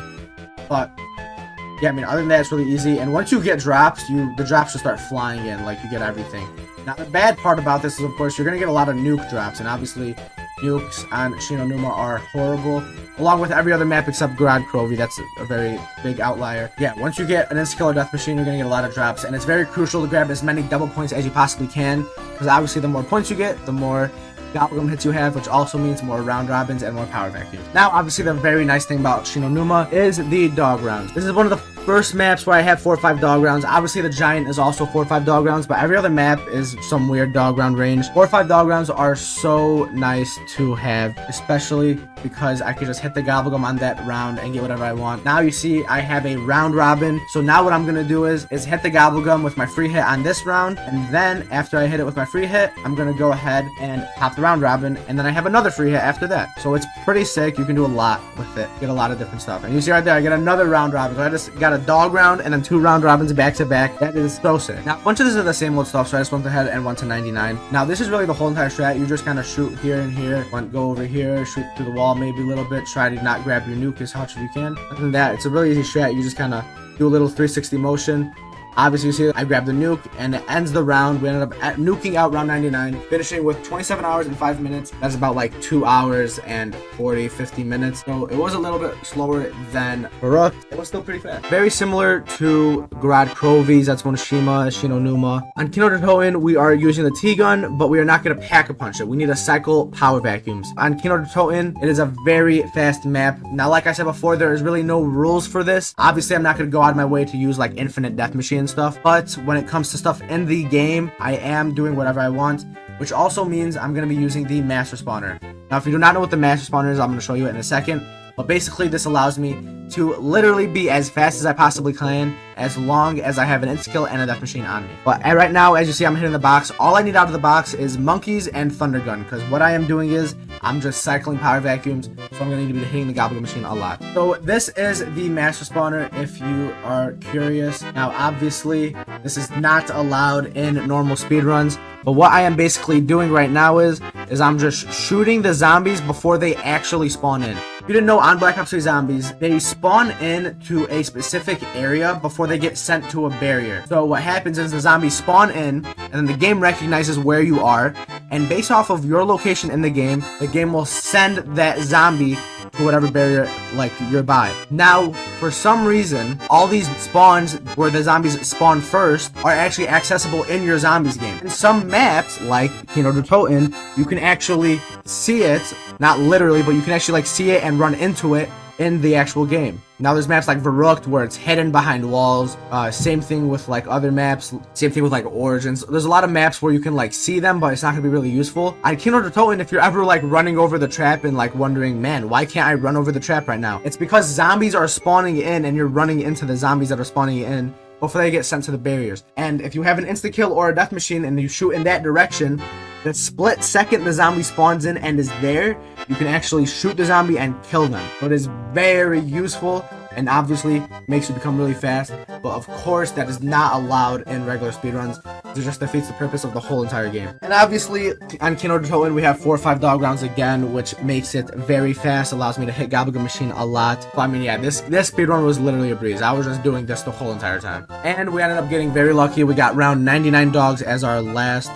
But yeah, I mean, other than that, it's really easy. And once you get drops, the drops will start flying in, like you get everything. Now, the bad part about this is, of course, you're gonna get a lot of nuke drops, and obviously, nukes on Shi No Numa are horrible, along with every other map except Gorod Krovi. That's a very big outlier. Yeah, once you get an insta-kill or death machine, you're gonna get a lot of drops, and it's very crucial to grab as many double points as you possibly can, because obviously the more points you get, the more gobblegum hits you have, which also means more round robins and more power vacuums. Now, obviously, the very nice thing about Shi No Numa is the dog rounds. This is one of the first maps where I have 4 or 5 dog rounds. Obviously, the giant is also 4 or 5 dog rounds, but every other map is some weird dog round range. 4 or 5 dog rounds are so nice to have, especially because I could just hit the gobblegum on that round and get whatever I want. Now you see I have a round robin, so now what I'm gonna do is hit the gobblegum with my free hit on this round, and then after I hit it with my free hit, I'm gonna go ahead and pop the round robin, and then I have another free hit after that. So it's pretty sick. You can do a lot with it, get a lot of different stuff. And you see right there, I get another round robin. So I just got a dog round and then 2 round robins back to back. That is so sick. Now, a bunch of this is the same old stuff, so I just went ahead and went to 99. Now, this is really the whole entire strat. You just kind of shoot here and here, go over here, shoot through the wall maybe a little bit, try to not grab your nuke as much as you can. Other than that, it's a really easy strat. You just kind of do a little 360 motion. Obviously, you see I grabbed the nuke, and it ends the round. We ended up nuking out round 99, finishing with 27 hours and 5 minutes. That's about like 2 hours and 40, 50 minutes. So it was a little bit slower than Verruckt. It was still pretty fast. Very similar to Gorod Krovi, Zetsubuo No Shima, Shi No Numa. On Kino Der Toten, we are using the T-gun, but we are not going to pack-a-punch it. We need to cycle power vacuums. On Kino Der Toten, it is a very fast map. Now, like I said before, there is really no rules for this. Obviously, I'm not going to go out of my way to use like infinite death machines stuff, but when it comes to stuff in the game, I am doing whatever I want, which also means I'm going to be using the master spawner. Now, if you do not know what the master spawner is, I'm going to show you it in a second, but basically this allows me to literally be as fast as I possibly can, as long as I have an insta-kill and a death machine on me. But right now, as you see, I'm hitting the box. All I need out of the box is monkeys and thunder gun, because what I am doing is I'm just cycling power vacuums, so I'm gonna need to be hitting the gobble machine a lot. So this is the master spawner if you are curious. Now obviously this is not allowed in normal speedruns, but what I am basically doing right now is I'm just shooting the zombies before they actually spawn in. If you didn't know, on Black Ops 3 Zombies, they spawn in to a specific area before they get sent to a barrier. So what happens is the zombies spawn in, and then the game recognizes where you are, and based off of your location in the game will send that zombie to whatever barrier like you're by. Now, for some reason, all these spawns where the zombies spawn first are actually accessible in your zombies game. In some maps, like Kino Der Toten, you can actually see it, not literally, but you can actually like see it and run into it in the actual game. Now there's maps like Verruckt where it's hidden behind walls. Same thing with like other maps. Same thing with like Origins. There's a lot of maps where you can like see them, but it's not gonna be really useful. On Kino Der Toten, if you're ever like running over the trap and like wondering, man, why can't I run over the trap right now? It's because zombies are spawning in and you're running into the zombies that are spawning in before they get sent to the barriers. And if you have an insta kill or a death machine and you shoot in that direction, the split second the zombie spawns in and is there, you can actually shoot the zombie and kill them. So it is very useful and obviously makes you become really fast. But of course, that is not allowed in regular speedruns. It just defeats the purpose of the whole entire game. And obviously, on Kino Der Toten, we have 4 or 5 dog rounds again, which makes it very fast, allows me to hit Gobble Machine a lot. So I mean, yeah, this speedrun was literally a breeze. I was just doing this the whole entire time. And we ended up getting very lucky. We got round 99 dogs as our last.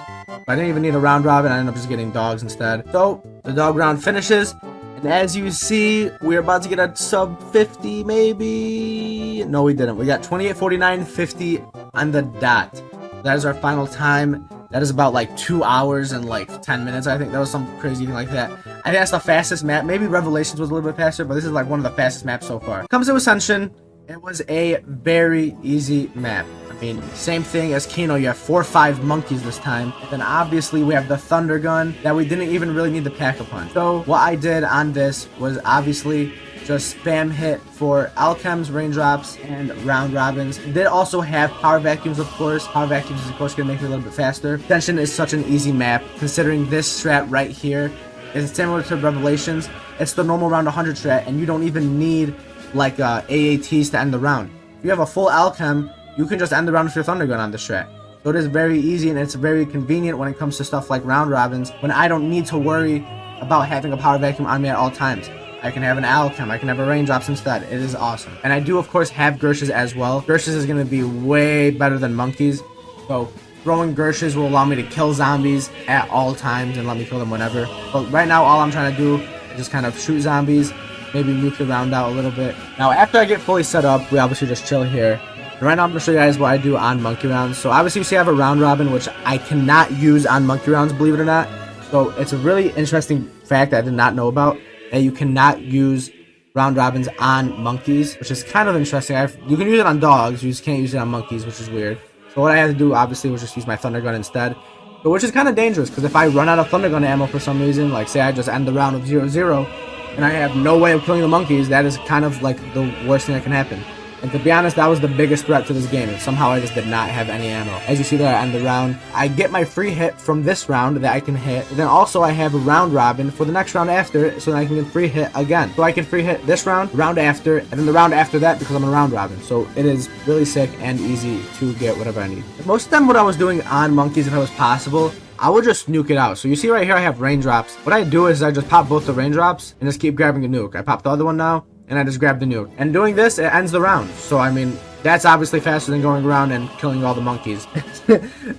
I didn't even need a round robin. I ended up just getting dogs instead. So the dog round finishes, and as you see, we're about to get a sub 50 maybe. No, we didn't. We got 28, 49, 50 on the dot. That is our final time. That is about like 2 hours and like 10 minutes. I think that was some crazy thing like that. I think that's the fastest map. Maybe Revelations was a little bit faster, but this is like one of the fastest maps so far. Comes to Ascension. It was a very easy map. I mean, same thing as Kino. You have 4 or 5 monkeys this time. And then obviously we have the thunder gun that we didn't even really need the pack-a-punch. So what I did on this was obviously just spam hit for alchems, raindrops, and round robins. It did also have power vacuums, of course. Power vacuums is of course going to make it a little bit faster. Ascension is such an easy map, considering this strat right here is similar to Revelations. It's the normal round 100 strat, and you don't even need like AATs to end the round. If you have a full alchem, you can just end the round with your thunder gun on the strat. So it is very easy and it's very convenient when it comes to stuff like round robins, when I don't need to worry about having a power vacuum on me at all times. I can have an alchem, I can have a raindrops instead. It is awesome. And I do of course have Gershes as well. Gershes is going to be way better than monkeys. So throwing Gershes will allow me to kill zombies at all times and let me kill them whenever. But right now all I'm trying to do is just kind of shoot zombies, maybe nuke the round out a little bit. Now after I get fully set up, we obviously just chill here. And right now I'm going to show you guys what I do on monkey rounds. So obviously you see I have a round robin, which I cannot use on monkey rounds, believe it or not. So it's a really interesting fact that I did not know about, that you cannot use round robins on monkeys, which is kind of interesting. You can use it on dogs, you just can't use it on monkeys, which is weird. So what I had to do obviously was just use my thunder gun instead. But which is kind of dangerous, because if I run out of thunder gun ammo for some reason, like say I just end the round with 0-0, and I have no way of killing the monkeys, that is kind of like the worst thing that can happen. And to be honest, that was the biggest threat to this game, and somehow I just did not have any ammo. As you see there, I end the round. I get my free hit from this round that I can hit. And then also I have a round robin for the next round after, so that I can get free hit again. So I can free hit this round, round after, and then the round after that because I'm a round robin. So it is really sick and easy to get whatever I need. Most of the time what I was doing on monkeys, if it was possible, I would just nuke it out. So you see right here I have raindrops. What I do is I just pop both the raindrops and just keep grabbing a nuke. I pop the other one now, and I just grab the nuke. And doing this, it ends the round. So I mean, that's obviously faster than going around and killing all the monkeys.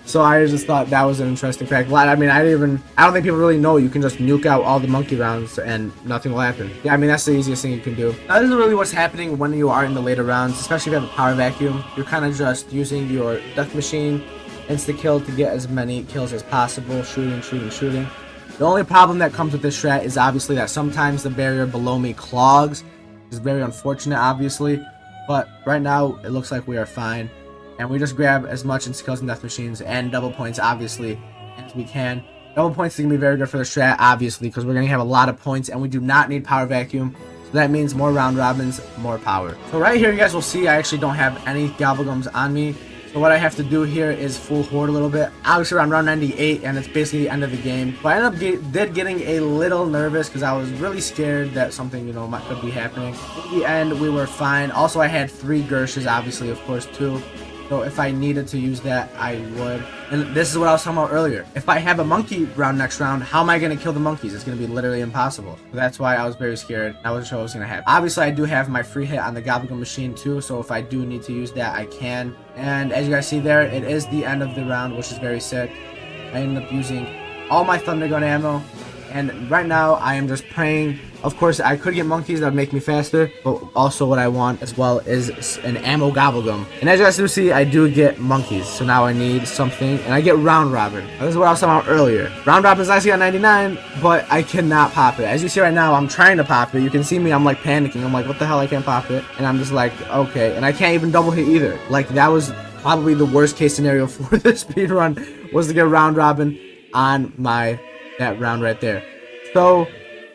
So I just thought that was an interesting fact. I mean, I don't think people really know you can just nuke out all the monkey rounds and nothing will happen. Yeah, I mean, that's the easiest thing you can do. Now, this is really what's happening when you are in the later rounds, especially if you have a power vacuum. You're kind of just using your death machine insta-kill to get as many kills as possible, shooting. The only problem that comes with this strat is obviously that sometimes the barrier below me clogs. It's very unfortunate, obviously, but right now it looks like we are fine, and we just grab as much insta-kills and death machines and double points, obviously, as we can. Double points is going to be very good for the strat, obviously, because we're going to have a lot of points, and we do not need power vacuum. So that means more round robins, more power. So right here, you guys will see I actually don't have any gobblegums on me. So what I have to do here is full horde a little bit. Obviously, I'm around 98, and it's basically the end of the game. But I ended up getting a little nervous because I was really scared that something, you know, could be happening. In the end, we were fine. Also, I had 3 Gershes, obviously, of course, too. So if I needed to use that, I would. And this is what I was talking about earlier. If I have a monkey round next round, how am I going to kill the monkeys? It's going to be literally impossible. So that's why I was very scared. I wasn't sure what was going to happen. Obviously, I do have my free hit on the Gobblegum machine too. So if I do need to use that, I can. And as you guys see there, it is the end of the round, which is very sick. I ended up using all my Thunder Gun ammo. And right now, I am just praying. Of course, I could get monkeys that would make me faster, but also what I want as well is an ammo Gobblegum. And as you guys do see, I do get monkeys. So now I need something, and I get Round Robin. This is what I was talking about earlier. Round Robin is actually at 99, but I cannot pop it. As you see right now, I'm trying to pop it. You can see me, I'm like panicking. I'm like, what the hell, I can't pop it. And I'm just like, okay. And I can't even double hit either. Like, that was probably the worst case scenario for this speedrun, was to get Round Robin on that round right there. So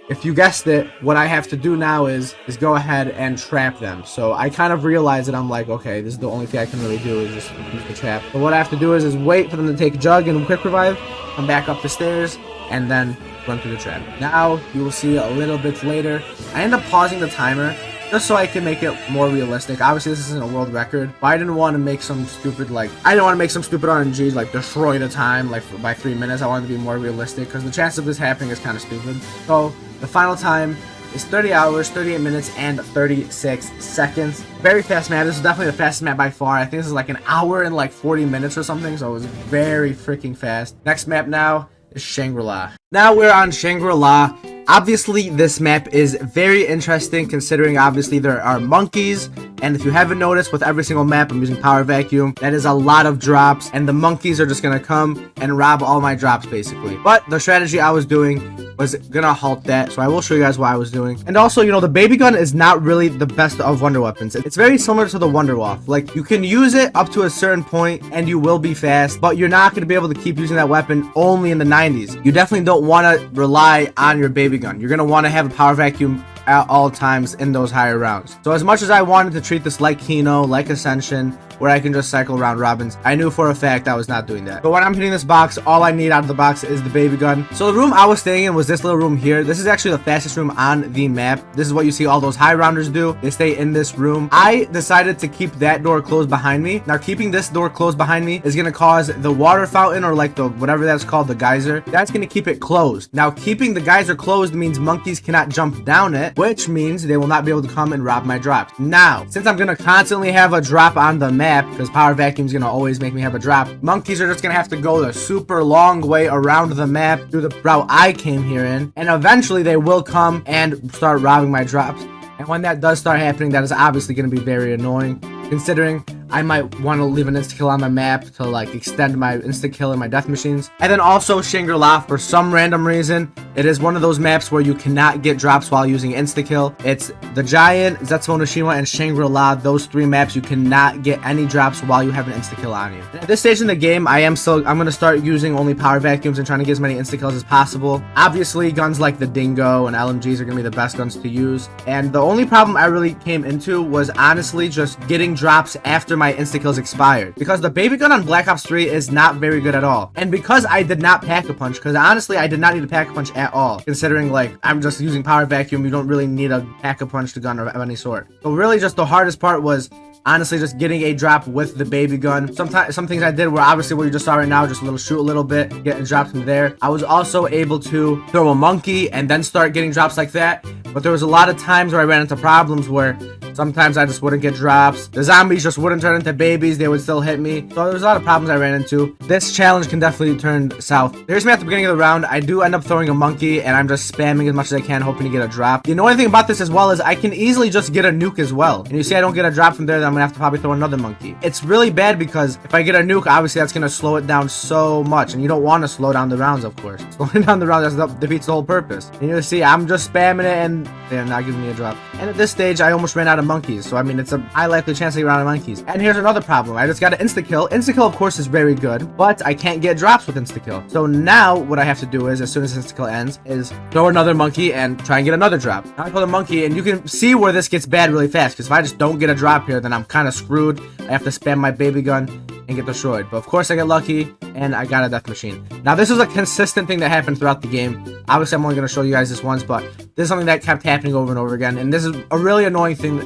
if you guessed it, what I have to do now is go ahead and trap them. So I kind of realized that I'm like, okay, this is the only thing I can really do is just use the trap. But what I have to do is wait for them to take Jug and quick revive, come back up the stairs, and then run through the trap. Now you will see a little bit later, I end up pausing the timer just so I can make it more realistic. Obviously, this isn't a world record, but I didn't want to make some stupid, like, I didn't want to make some stupid RNG, like, destroy the time, like, by 3 minutes. I wanted to be more realistic, because the chance of this happening is kind of stupid. So, the final time is 30 hours, 38 minutes, and 36 seconds. Very fast map. This is definitely the fastest map by far. I think this is like an hour and like 40 minutes or something, so it was very freaking fast. Next map now is Shangri-La. Now we're on Shangri-La. Obviously, this map is very interesting considering obviously there are monkeys, and if you haven't noticed, with every single map I'm using Power Vacuum. That is a lot of drops, and the monkeys are just gonna come and rob all my drops basically. But the strategy I was doing was gonna halt that, so I will show you guys what I was doing. And also, you know, the baby gun is not really the best of wonder weapons. It's very similar to the Wonder Waff. Like, you can use it up to a certain point and you will be fast, but you're not gonna be able to keep using that weapon only in the 90s. You definitely don't want to rely on your baby gun. You're gonna want to have a Power Vacuum at all times in those higher rounds. So as much as I wanted to treat this like Kino, like Ascension, where I can just cycle round robins, I knew for a fact I was not doing that. But when I'm hitting this box, all I need out of the box is the baby gun. So the room I was staying in was this little room here. This is actually the fastest room on the map. This is what you see all those high rounders do. They stay in this room. I decided to keep that door closed behind me. Now, keeping this door closed behind me is gonna cause the water fountain, or like the whatever that's called, the geyser, that's gonna keep it closed. Now, keeping the geyser closed means monkeys cannot jump down it, which means they will not be able to come and rob my drops. Now, since I'm gonna constantly have a drop on the map, because Power Vacuum is gonna always make me have a drop, monkeys are just gonna have to go the super long way around the map through the route I came here in, and eventually they will come and start robbing my drops. And when that does start happening, that is obviously gonna be very annoying, considering I might want to leave an insta-kill on my map to like extend my insta-kill and my death machines. And then also Shangri-La, for some random reason, it is one of those maps where you cannot get drops while using insta-kill. It's the Giant, Zetsubuo No Shima, and Shangri-La. Those 3 maps you cannot get any drops while you have an insta-kill on you. At this stage in the game, I'm gonna start using only Power Vacuums and trying to get as many insta-kills as possible. Obviously, guns like the Dingo and LMGs are gonna be the best guns to use. And the only problem I really came into was honestly just getting drops after my insta-kills expired, because the baby gun on Black Ops 3 is not very good at all. And because I did not pack-a-punch, because honestly I did not need a pack-a-punch at all, considering like I'm just using Power Vacuum, you don't really need a pack-a-punch to gun of any sort. So really just the hardest part was honestly just getting a drop with the baby gun. Sometimes some things I did were obviously what you just saw right now, just shoot a little bit, get a drop from there. I was also able to throw a monkey and then start getting drops like that, but there was a lot of times where I ran into problems where sometimes I just wouldn't get drops. The zombies just wouldn't turn into babies. They would still hit me. So there was a lot of problems I ran into. This challenge can definitely turn south. Here's me at the beginning of the round. I do end up throwing a monkey, and I'm just spamming as much as I can, hoping to get a drop. The annoying thing about this as well is I can easily just get a nuke as well. And you see I don't get a drop from there, then I'm gonna have to probably throw another monkey. It's really bad because if I get a nuke, obviously that's gonna slow it down so much. And you don't want to slow down the rounds, of course. Slowing down the rounds defeats the whole purpose. And you see I'm just spamming it, and they're not giving me a drop. And at this stage, I almost ran out out of monkeys. So I mean, it's a high likely chance that you run out of monkeys. And here's another problem. I just got an insta-kill. Insta-kill, of course, is very good, but I can't get drops with insta-kill. So now what I have to do is, as soon as insta-kill ends, is throw another monkey and try and get another drop. Now I kill the monkey, and you can see where this gets bad really fast, because if I just don't get a drop here, then I'm kind of screwed. I have to spam my baby gun and get destroyed. But of course I get lucky, and I got a death machine. Now this is a consistent thing that happened throughout the game. Obviously I'm only going to show you guys this once, but this is something that kept happening over and over again, and this is a really annoying thing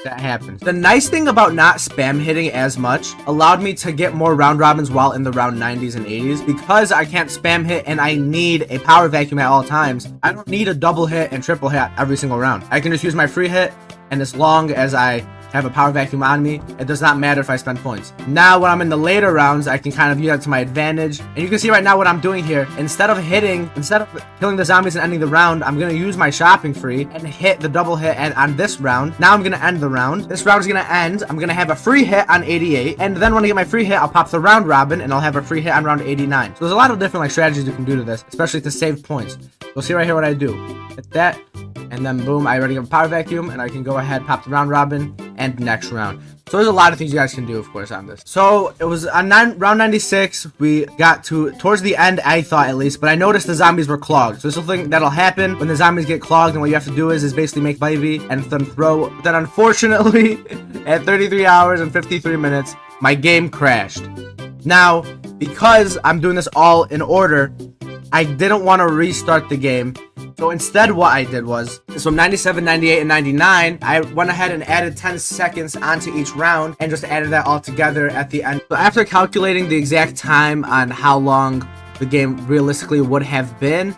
that happens. The nice thing about not spam hitting as much allowed me to get more round robins while in the round 90s and 80s, because I can't spam hit and I need a power vacuum at all times. I don't need a double hit and triple hit every single round. I can just use my free hit, and as long as I have a power vacuum on me, it does not matter if I spend points. Now when I'm in the later rounds, I can kind of use that to my advantage, and you can see right now what I'm doing here. Instead of killing the zombies and ending the round, I'm gonna use my shopping free and hit the double hit and on this round. Now I'm gonna end the round. This round is gonna end. I'm gonna have a free hit on 88, and then when I get my free hit, I'll pop the round robin and I'll have a free hit on round 89. So there's a lot of different like strategies you can do to this, especially to save points. You'll see right here what I do. Hit that, and then boom, I already have a power vacuum, and I can go ahead, pop the round robin, and next round. So there's a lot of things you guys can do, of course, on this. So it was on round 96, we got to towards the end, I thought at least, but I noticed the zombies were clogged. So this is something that'll happen when the zombies get clogged, and what you have to do is basically make baby and then throw. Then unfortunately, at 33 hours and 53 minutes, my game crashed. Now, because I'm doing this all in order, I didn't want to restart the game. So instead what I did was, from 97, 98, and 99, I went ahead and added 10 seconds onto each round and just added that all together at the end. So after calculating the exact time on how long the game realistically would have been,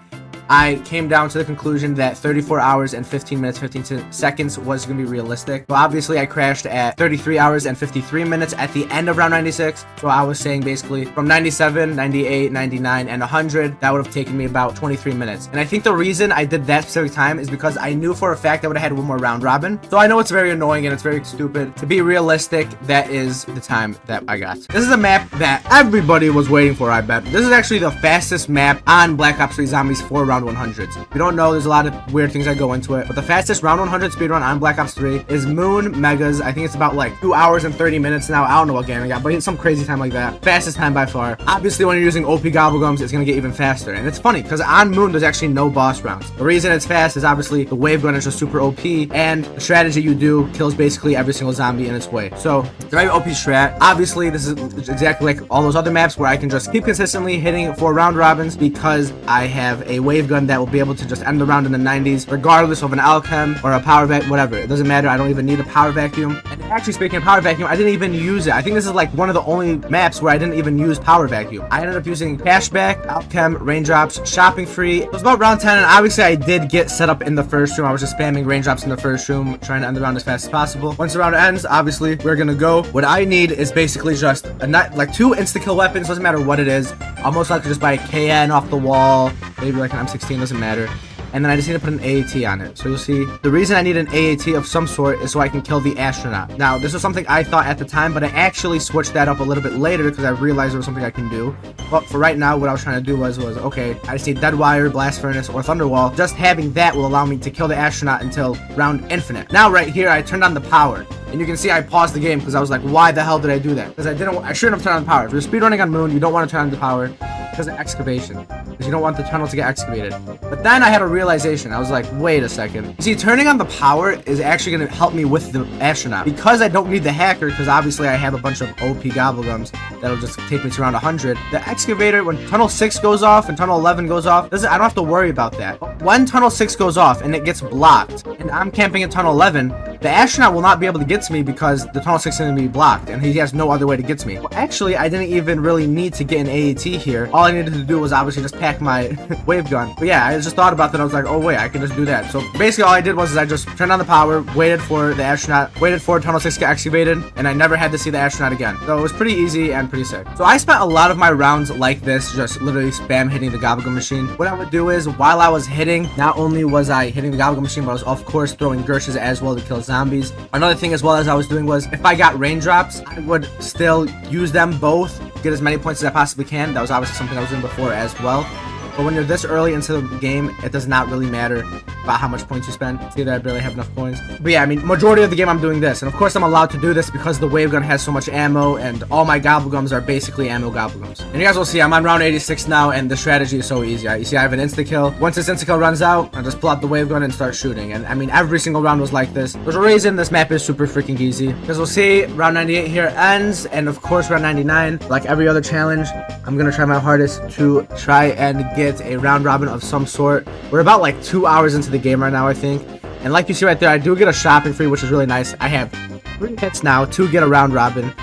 I came down to the conclusion that 34 hours and 15 minutes, 15 seconds was going to be realistic. So obviously I crashed at 33 hours and 53 minutes at the end of round 96. So I was saying basically from 97, 98, 99, and 100, that would have taken me about 23 minutes. And I think the reason I did that specific time is because I knew for a fact I would have had one more round robin. So I know it's very annoying and it's very stupid. To be realistic, that is the time that I got. This is a map that everybody was waiting for, I bet. This is actually the fastest map on Black Ops 3 Zombies 4 round 100s. If you don't know, there's a lot of weird things that go into it, but the fastest round 100 speedrun on Black Ops 3 is Moon Megas. I think it's about like 2 hours and 30 minutes now. I don't know what game I got, but it's some crazy time like that. Fastest time by far. Obviously, when you're using OP Gobblegums, it's gonna get even faster. And it's funny, because on Moon, there's actually no boss rounds. The reason it's fast is obviously the wave gun is just super OP, and the strategy you do kills basically every single zombie in its way. So, it's a very OP strat. Obviously, this is exactly like all those other maps where I can just keep consistently hitting 4 round robins because I have a wave gun that will be able to just end the round in the 90s, regardless of an alchem or a power vac, whatever. It doesn't matter. I don't even need a power vacuum. And actually, speaking of power vacuum, I didn't even use it. I think this is like one of the only maps where I didn't even use power vacuum. I ended up using cashback, alchem, raindrops, shopping free. It was about round 10, and obviously I did get set up in the first room. I was just spamming raindrops in the first room, trying to end the round as fast as possible. Once the round ends, obviously we're gonna go. What I need is basically just like 2 insta-kill weapons. Doesn't matter what it is. I'll most likely just buy a KN off the wall, maybe like an M16, doesn't matter. And then I just need to put an AAT on it. So you'll see, the reason I need an AAT of some sort is so I can kill the astronaut. Now, this was something I thought at the time, but I actually switched that up a little bit later because I realized there was something I can do. But for right now, what I was trying to do was okay, I just need Dead Wire, Blast Furnace, or Thunderwall. Just having that will allow me to kill the astronaut until round infinite. Now, right here, I turned on the power. And you can see I paused the game because I was like, why the hell did I do that? Because I shouldn't have turned on the power. If you're speedrunning on Moon, you don't want to turn on the power because of excavation. Because you don't want the tunnel to get excavated. But then I had a realization. I was like, wait a second. You see, turning on the power is actually going to help me with the astronaut. Because I don't need the hacker, because obviously I have a bunch of OP Gobblegums that'll just take me to around 100. The excavator, when Tunnel 6 goes off and Tunnel 11 goes off, I don't have to worry about that. But when Tunnel 6 goes off and it gets blocked, and I'm camping in Tunnel 11, the astronaut will not be able to get to me because the Tunnel 6 is going to be blocked, and he has no other way to get to me. Well, actually, I didn't even really need to get an AAT here. All I needed to do was obviously just pack my wave gun. But yeah, I just thought about that. I was like, oh wait, I can just do that. So basically all I did was I just turned on the power, waited for the astronaut, waited for Tunnel 6 to get excavated, and I never had to see the astronaut again. So it was pretty easy and pretty sick. So I spent a lot of my rounds like this, just literally spam hitting the Gobblegum machine. What I would do is, while I was hitting, not only was I hitting the Gobblegum machine, but I was of course throwing Gershes as well to kill zombies. Another thing as well as I was doing was, if I got raindrops, I would still use them both, get as many points as I possibly can. That was obviously something I was doing before as well. But when you're this early into the game, it does not really matter about how much points you spend. See that I barely have enough coins. But yeah, I mean, majority of the game I'm doing this. And of course I'm allowed to do this because the wave gun has so much ammo and all my gobblegums are basically ammo gobblegums. And you guys will see I'm on round 86 now and the strategy is so easy. You see I have an insta-kill. Once this insta-kill runs out, I just pull out the wave gun and start shooting. And I mean, every single round was like this. There's a reason this map is super freaking easy. Because we'll see round 98 here ends. And of course round 99, like every other challenge, I'm gonna try my hardest to try and get a round robin of some sort. We're about like 2 hours into the game right now, I think. And like you see right there, I do get a shopping free, which is really nice. I have 3 hits now to get a round robin.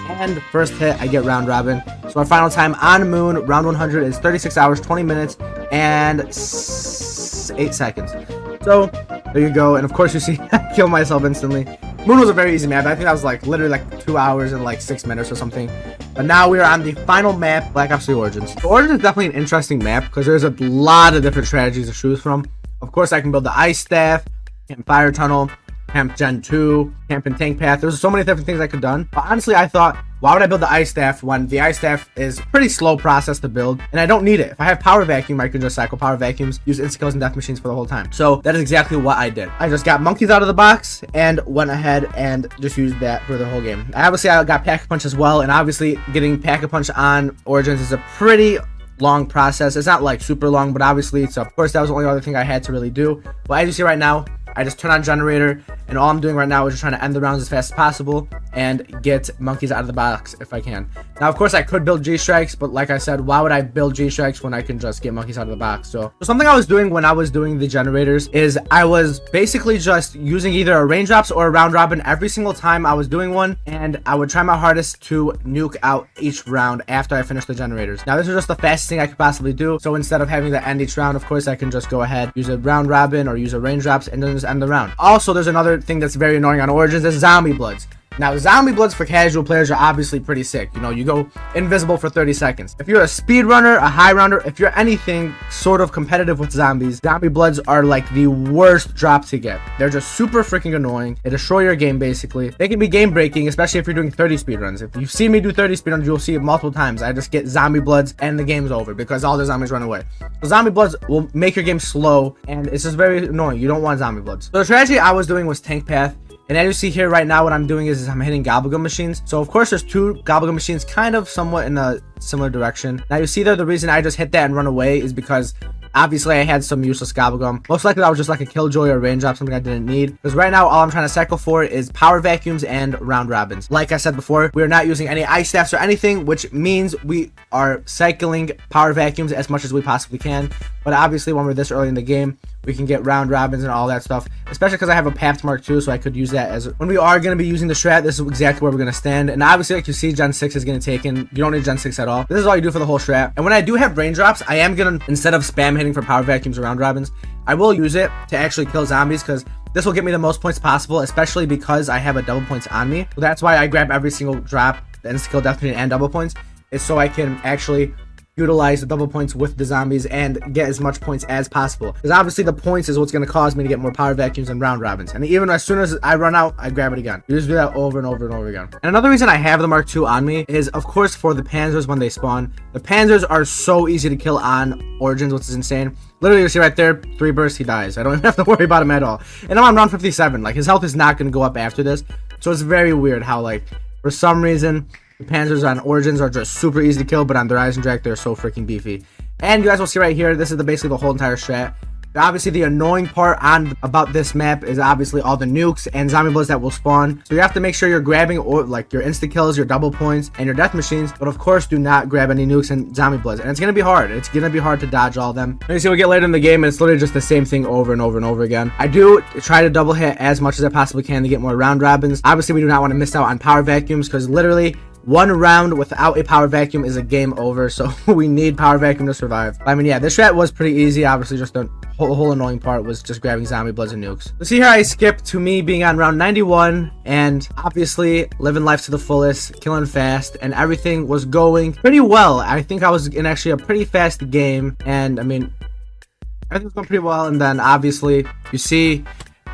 And first hit, I get round robin. So our final time on Moon, round 100, is 36 hours, 20 minutes, and 8 seconds. So there you go. And of course you see I kill myself instantly. Moon was a very easy map. I think that was like literally like 2 hours and like 6 minutes or something. But now we are on the final map, Black Ops 3 Origins. The Origins is definitely an interesting map because there's a lot of different strategies to choose from. Of course, I can build the Ice Staff, Camp Fire Tunnel, Camp Gen 2, Camp and Tank Path. There's so many different things I could have done. But honestly, I thought, why would I build the Ice Staff when the Ice Staff is a pretty slow process to build and I don't need it? If I have Power Vacuum, I can just cycle Power Vacuums, use insta-kills and death machines for the whole time. So that is exactly what I did. I just got monkeys out of the box and went ahead and just used that for the whole game. Obviously, I got Pack-a-Punch as well, and obviously getting Pack-a-Punch on Origins is a pretty long process. It's not like super long, but obviously it's, of course, that was the only other thing I had to really do. But as you see right now, I just turn on generator, and all I'm doing right now is just trying to end the rounds as fast as possible and get monkeys out of the box if I can. Now, of course, I could build G-Strikes, but like I said, why would I build G-Strikes when I can just get monkeys out of the box? So something I was doing when I was doing the generators is I was basically just using either a raindrops or a round robin every single time I was doing one, and I would try my hardest to nuke out each round after I finished the generators. Now, this is just the fastest thing I could possibly do, so instead of having to end each round, of course, I can just go ahead, use a round robin or use a raindrops, and then just end the round. Also, there's another thing that's very annoying on Origins, is zombie bloods. Now, zombie bloods for casual players are obviously pretty sick. You know, you go invisible for 30 seconds. If you're a speedrunner, a high rounder, if you're anything sort of competitive with zombies, zombie bloods are like the worst drop to get. They're just super freaking annoying. They destroy your game, basically. They can be game breaking, especially if you're doing 30 speedruns. If you see me do 30 speedruns, you'll see it multiple times. I just get zombie bloods and the game's over because all the zombies run away. So zombie bloods will make your game slow, and it's just very annoying. You don't want zombie bloods. So the strategy I was doing was tank path. And as you see here right now, what I'm doing is I'm hitting gobblegum machines. So of course there's 2 gobblegum machines kind of somewhat in a similar direction. Now you see there, the reason I just hit that and run away is because obviously I had some useless gobblegum. Most likely that was just like a killjoy or a raindrop, something I didn't need. Because right now all I'm trying to cycle for is power vacuums and round robins. Like I said before, we are not using any ice staffs or anything, which means we are cycling power vacuums as much as we possibly can. But obviously when we're this early in the game, we can get round robins and all that stuff, especially because I have a Papt Mark II, so I could use that as when we are going to be using the strat. This is exactly where we're going to stand. And obviously, like you see, Gen 6 is going to take in. You don't need Gen 6 at all. This is all you do for the whole strat. And when I do have raindrops, I am going to, instead of spam hitting for power vacuums or round robins, I will use it to actually kill zombies, because this will get me the most points possible, especially because I have a double points on me. So that's why I grab every single drop, the insta-kill, death machine, and double points, is so I can actually utilize the double points with the zombies and get as much points as possible, because obviously the points is what's going to cause me to get more power vacuums and round robins. And even as soon as I run out, I grab it again. You just do that over and over and over again. And another reason I have the Mark II on me is, of course, for the panzers when they spawn. The panzers are so easy to kill on Origins, which is insane. Literally, you see right there, 3 bursts, he dies. I don't even have to worry about him at all. And I'm on round 57. Like, his health is not going to go up after this. So it's very weird how, like, for some reason, the panzers on Origins are just super easy to kill, but on their Eisendrache, they're so freaking beefy. And you guys will see right here, this is basically the whole entire strat. Obviously, the annoying part about this map is obviously all the nukes and zombie bloods that will spawn. So you have to make sure you're grabbing like your insta kills, your double points, and your death machines. But of course, do not grab any nukes and zombie bloods. And it's gonna be hard. It's gonna be hard to dodge all of them. And you see, we get later in the game, and it's literally just the same thing over and over and over again. I do try to double hit as much as I possibly can to get more round robins. Obviously, we do not want to miss out on power vacuums, because literally one round without a power vacuum is a game over, so we need power vacuum to survive. I mean, yeah, this strat was pretty easy. Obviously, just the whole annoying part was just grabbing zombie bloods and nukes. So see here, I skipped to me being on round 91, and obviously living life to the fullest, killing fast, and everything was going pretty well. I think I was in actually a pretty fast game, and I mean, everything was going pretty well. And then obviously, you see,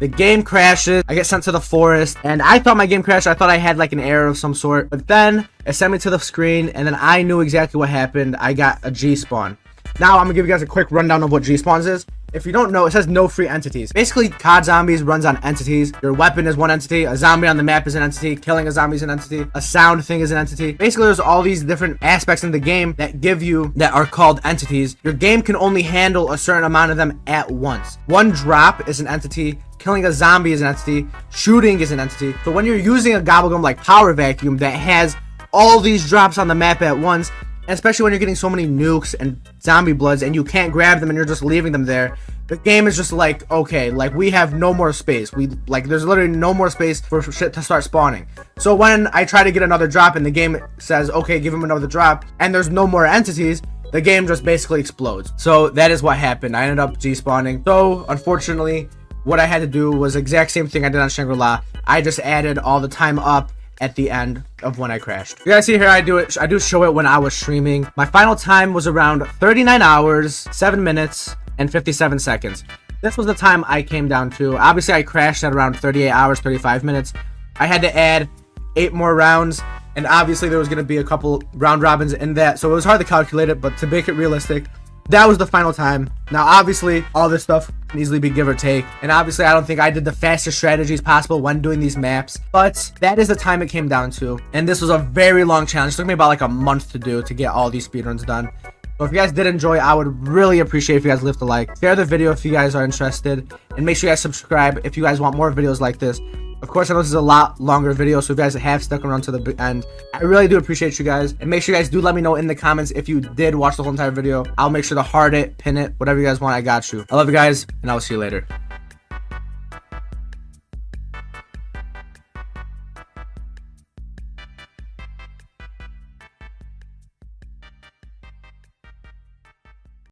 the game crashes. I get sent to the forest, and I thought my game crashed. I thought I had like an error of some sort, but then it sent me to the screen, and then I knew exactly what happened. I got a G spawn. Now I'm gonna give you guys a quick rundown of what G-Spawns is. If you don't know, it says no free entities. Basically, COD Zombies runs on entities. Your weapon is one entity. A zombie on the map is an entity. Killing a zombie is an entity. A sound thing is an entity. Basically, there's all these different aspects in the game that are called entities. Your game can only handle a certain amount of them at once. One drop is an entity. Killing a zombie is an entity. Shooting is an entity. So when you're using a gobblegum like Power Vacuum that has all these drops on the map at once, and especially when you're getting so many nukes and zombie bloods and you can't grab them and you're just leaving them there, the game is just like, okay, like we have no more space. There's literally no more space for shit to start spawning. So when I try to get another drop and the game says, okay, give him another drop, and there's no more entities, the game just basically explodes. So that is what happened. I ended up G-spawning. So unfortunately, what I had to do was the exact same thing I did on Shangri-La. I just added all the time up at the end of when I crashed. You guys see here, I do show it when I was streaming. My final time was around 39 hours, 7 minutes, and 57 seconds. This was the time I came down to. Obviously, I crashed at around 38 hours, 35 minutes. I had to add 8 more rounds, and obviously there was going to be a couple round robins in that, so it was hard to calculate it, but to make it realistic, that was the final time. Now, obviously, all this stuff can easily be give or take. And obviously, I don't think I did the fastest strategies possible when doing these maps. But that is the time it came down to. And this was a very long challenge. It took me about like a month to do to get all these speedruns done. So if you guys did enjoy, I would really appreciate if you guys left a like. Share the video if you guys are interested. And make sure you guys subscribe if you guys want more videos like this. Of course, I know this is a lot longer video, so if you guys have stuck around to the end, I really do appreciate you guys. And make sure you guys do let me know in the comments if you did watch the whole entire video. I'll make sure to heart it, pin it, whatever you guys want, I got you. I love you guys, and I will see you later.